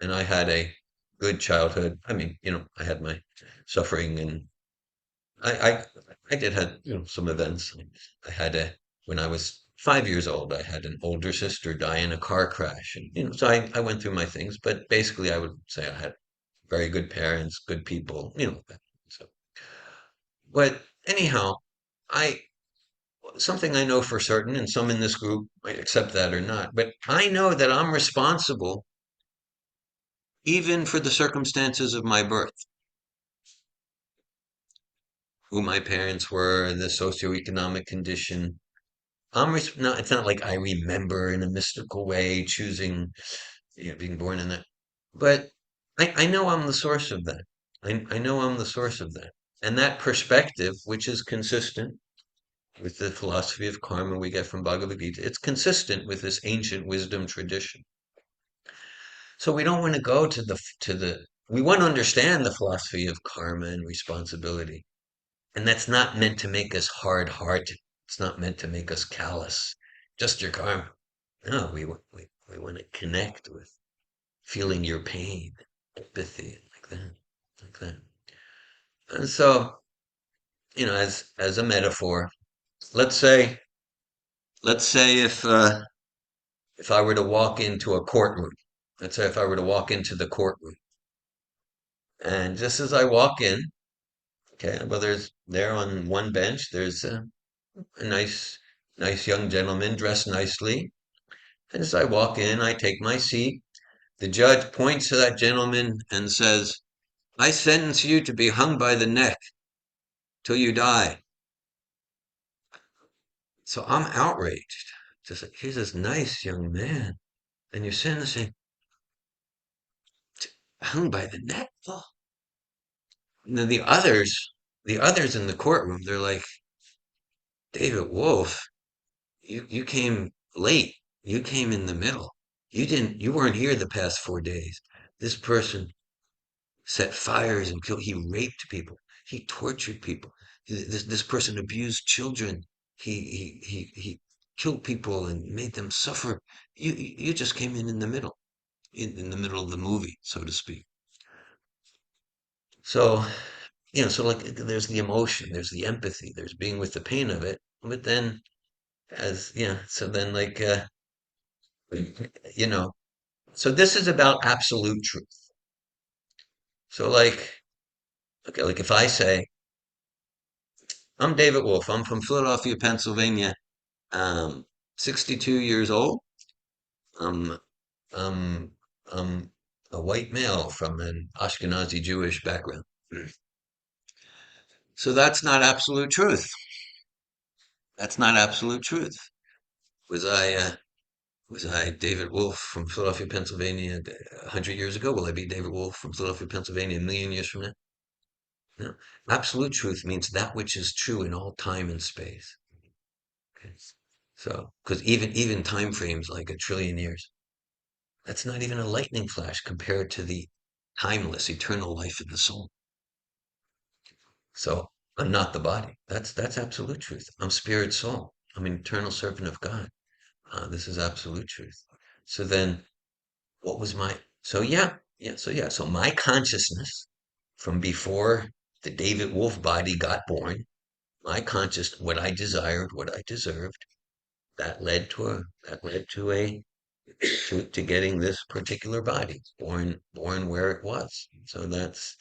Speaker 1: and I had a good childhood. I mean, I had my suffering, and I I, I did had some events. I had when I was 5 years old, I had an older sister die in a car crash, and so I went through my things. But basically, I would say I had very good parents, good people, So, but anyhow, I something I know for certain, and some in this group might accept that or not, but I know that I'm responsible even for the circumstances of my birth, who my parents were, and the socioeconomic condition. No, it's not like I remember in a mystical way choosing, being born in that, but I know I'm the source of that. I know I'm the source of that. And that perspective, which is consistent with the philosophy of karma we get from Bhagavad Gita, it's consistent with this ancient wisdom tradition. So we don't want to go we want to understand the philosophy of karma and responsibility. And that's not meant to make us hard-hearted. It's not meant to make us callous. Just your karma. No, we want to connect with feeling your pain, empathy, like that, like that. And so, as a metaphor, let's say if I were to walk into a courtroom, let's say if I were to walk into the courtroom, and just as I walk in, okay, well, there's there on one bench, there's a nice young gentleman dressed nicely. And as I walk in, I take my seat. The judge points to that gentleman and says, I sentence you to be hung by the neck till you die. So I'm outraged. Just like, he's this nice young man, and you're sentencing hung by the neck. Oh. And then the others in the courtroom, they're like, David Wolf, you came late. You came in the middle. You weren't here the past 4 days. This person set fires and killed. He raped people. He tortured people. This person abused children. He killed people and made them suffer. You just came in the middle, in the middle of the movie, so to speak. So, so like there's the emotion, there's the empathy, there's being with the pain of it. But then so then like you know, so this is about absolute truth. So like, okay, like if I say, I'm David Wolf, I'm from Philadelphia, Pennsylvania, 62 years old. Um, I'm, I'm a white male from an Ashkenazi Jewish background. So that's not absolute truth. That's not absolute truth. Was I, uh, was I David Wolf from Philadelphia, Pennsylvania 100 years ago? Will I be David Wolf from Philadelphia, Pennsylvania a million years from now? No. Absolute truth means that which is true in all time and space. Okay. So, because even time frames like 1 trillion years, that's not even a lightning flash compared to the timeless, eternal life of the soul. So I'm not the body. That's absolute truth. I'm spirit soul. I'm an eternal servant of God. This is absolute truth. So then, what was my? So yeah, So my consciousness from before the David Wolf body got born, my conscious, what I desired, what I deserved, that led to to getting this particular body, born where it was. So that's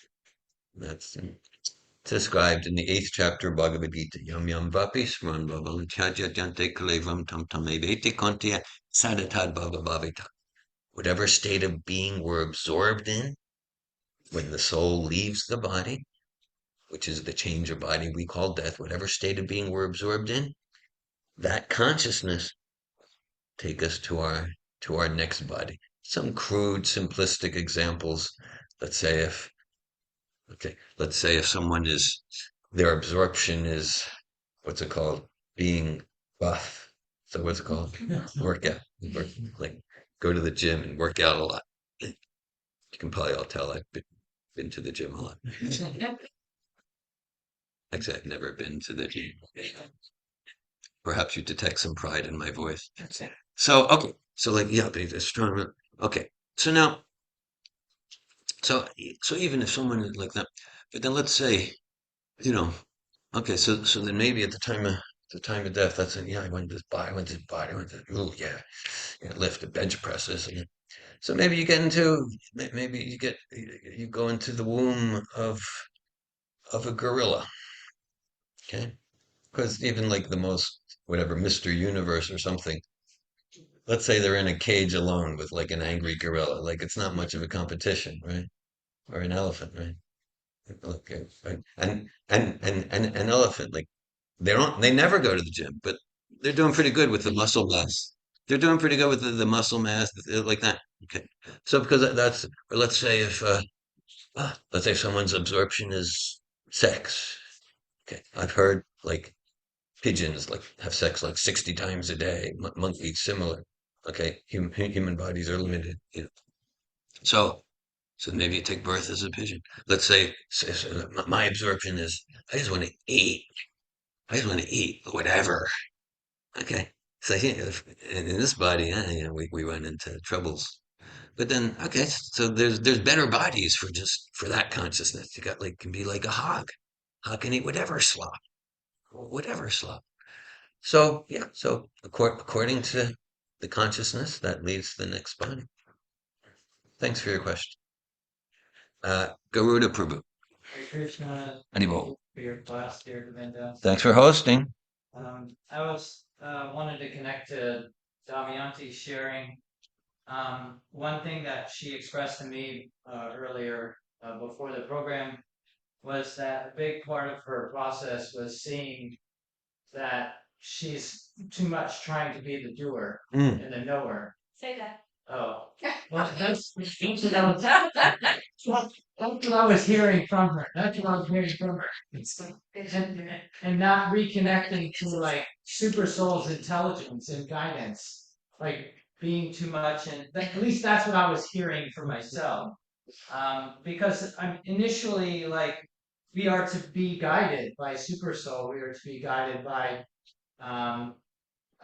Speaker 1: described in the 8th chapter of Bhagavad Gita. Yam yam vapi sman bhavam chajya jante kalevam tam tam eveti kontya sadatad bhavavavita. Whatever state of being we're absorbed in when the soul leaves the body, which is the change of body we call death, whatever state of being we're absorbed in, that consciousness take us to our next body. Some crude, simplistic examples. Let's say if someone is their absorption is what's it called? Being buff. So what's it called? Workout. Like go to the gym and work out a lot. You can probably all tell I've been to the gym a lot. Actually, I've never been to the gym. Perhaps you detect some pride in my voice. So okay, so like yeah, but it's strong. Okay, so now, so so even if someone is like that, but then let's say you know, okay, so then maybe at the time of death, that's it. Yeah, I went to this body, I went to this body, I went to oh yeah, lift the bench presses, and so maybe you get into maybe you go into the womb of a gorilla, okay? Because even like the most whatever Mr. Universe or something, let's say they're in a cage alone with like an angry gorilla, like it's not much of a competition, right? Or an elephant, right? Okay, right. And an elephant, like they never go to the gym, but they're doing pretty good with the muscle mass. They're doing pretty good with the muscle mass, like that. Okay, so because that's, or let's say someone's absorption is sex. Okay, I've heard like pigeons like have sex like 60 times a day. Monkeys similar. Okay, human bodies are limited. So so maybe you take birth as a pigeon. Let's say, so my absorption is I just want to eat. I just want to eat whatever. Okay. So in this body, we run into troubles. But then, okay, so there's better bodies for just for that consciousness. You got like can be like a hog. Hog can eat whatever slop. So yeah, so according to the consciousness, that leads to the next body. Thanks for your question. Garuda Prabhu.
Speaker 3: Hare Krishna,
Speaker 1: Animo.
Speaker 3: for your class, dear Govinda.
Speaker 1: Thanks for hosting.
Speaker 3: I was wanted to connect to Damayanti sharing. One thing that she expressed to me earlier before the program was that a big part of her process was seeing that she's too much trying to be the doer and the knower.
Speaker 6: Say that.
Speaker 3: Oh, well, that's what I was hearing from her. That's what I was hearing from her. And not reconnecting to like super soul's intelligence and guidance, like being too much, and at least that's what I was hearing for myself. Because I'm initially like we are to be guided by super soul. We are to be guided by um,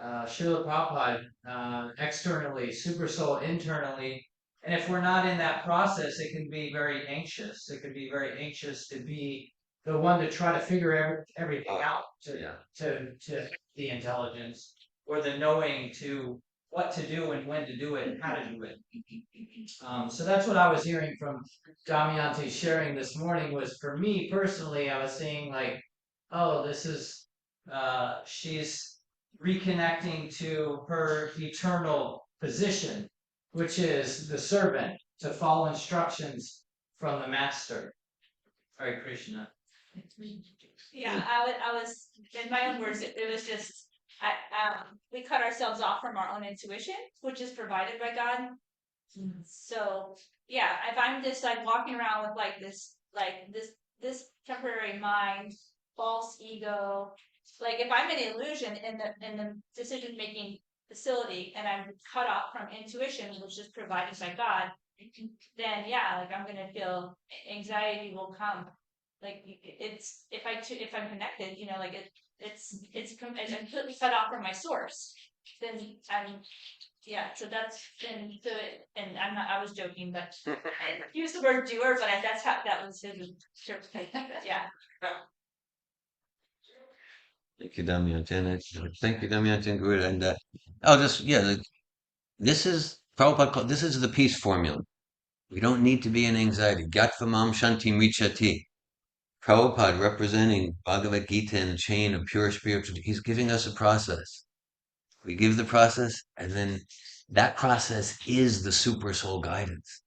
Speaker 3: Srila Prabhupada externally, super soul internally. And if we're not in that process, it can be very anxious. It can be very anxious to be the one to try to figure everything out to the intelligence or the knowing to what to do and when to do it and how to do it. So that's what I was hearing from Damayanti sharing this morning was for me personally, I was seeing like, oh, this is, she's reconnecting to her eternal position, which is the servant to follow instructions from the master. Hare Krishna.
Speaker 6: Yeah, I was, in my own words, it was just, we cut ourselves off from our own intuition, which is provided by God. So yeah, if I'm just like walking around with this temporary mind, false ego, like if I'm an illusion in the decision making facility and I'm cut off from intuition, which is provided by God, then yeah, like I'm gonna feel anxiety will come. Like it's if I'm connected, like it's completely cut off from my source. Then I'm Yeah, so that's been so it, and I was joking, but I used the word doer, but that's how that was his interpretation of it. Yeah.
Speaker 1: Thank you, Damayanti. Thank you, Damayanti and Garuda. And I'll just, this is this is the peace formula. We don't need to be in anxiety. Gatvam Shanti Michati. Prabhupada representing Bhagavad Gita in the chain of pure spiritual, he's giving us a process. We give the process, and then that process is the super soul guidance.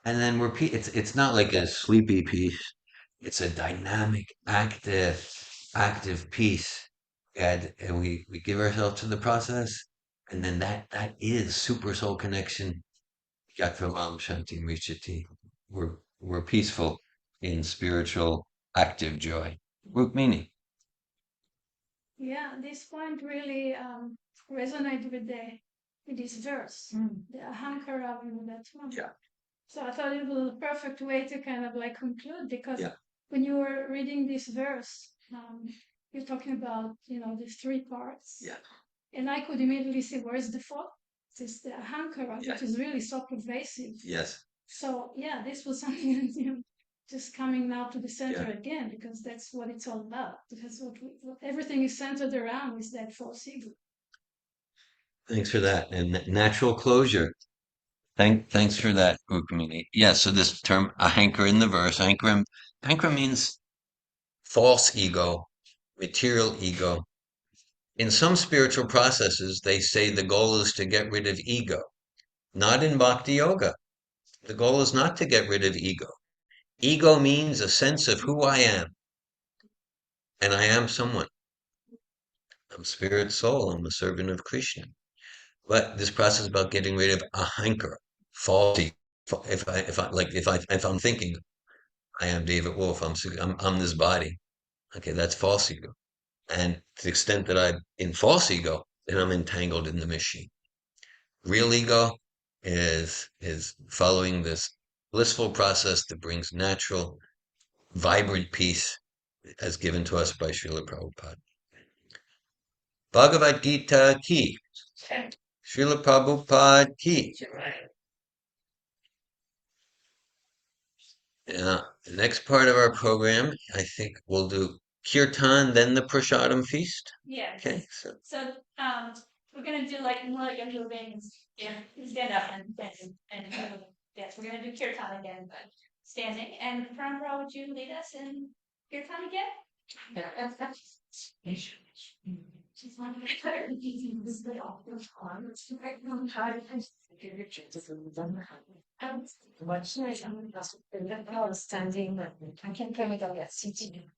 Speaker 1: And then it's not like a sleepy piece. It's a dynamic, active piece. And we give ourselves to the process, and then that is super soul connection. Yatramam Shanti Richati. We're peaceful in spiritual active joy. Rukmini.
Speaker 7: Yeah, this point really resonated with this verse, the ahankara, that one.
Speaker 1: Yeah.
Speaker 7: So I thought it was a perfect way to kind of like conclude, because
Speaker 1: Yeah.
Speaker 7: when you were reading this verse, you're talking about, these three parts.
Speaker 1: Yeah.
Speaker 7: And I could immediately see where's the fourth. It's the ahankara,
Speaker 1: Yes.
Speaker 7: which is really so pervasive.
Speaker 1: Yes.
Speaker 7: So yeah, this was something that just coming now to the center
Speaker 1: Yeah.
Speaker 7: again, because that's what it's all about. Because what everything is centered around is that false ego.
Speaker 1: Thanks for that. And natural closure. Thanks for that, Rukmini. Yeah, so this term ahankara in the verse, ahankara means false ego, material ego. In some spiritual processes, they say the goal is to get rid of ego. Not in bhakti yoga. The goal is not to get rid of ego. Ego means a sense of who I am. And I am someone. I'm spirit soul. I'm a servant of Krishna. But this process is about getting rid of ahankara, false ego. If I'm thinking I am David Wolf, I'm this body. Okay, that's false ego. And to the extent that I'm in false ego, then I'm entangled in the machine. Real ego is following this blissful process that brings natural, vibrant peace as given to us by Srila Prabhupada. Bhagavad Gita ki. Srila Prabhupada ki. Yeah, the next part of our program, I think we'll do kirtan, then the prasadam feast.
Speaker 6: Yeah.
Speaker 1: Okay,
Speaker 6: So we're gonna do like more like a moving, stand up and yes, we're gonna do kirtan again, but standing. And Parambara, would you lead us in kirtan again?
Speaker 5: Standing, I can play with all sitting.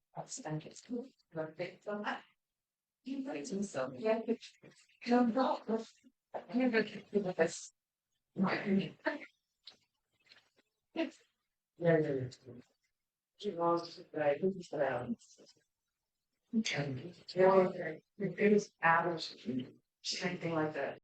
Speaker 5: Standing. Something like that.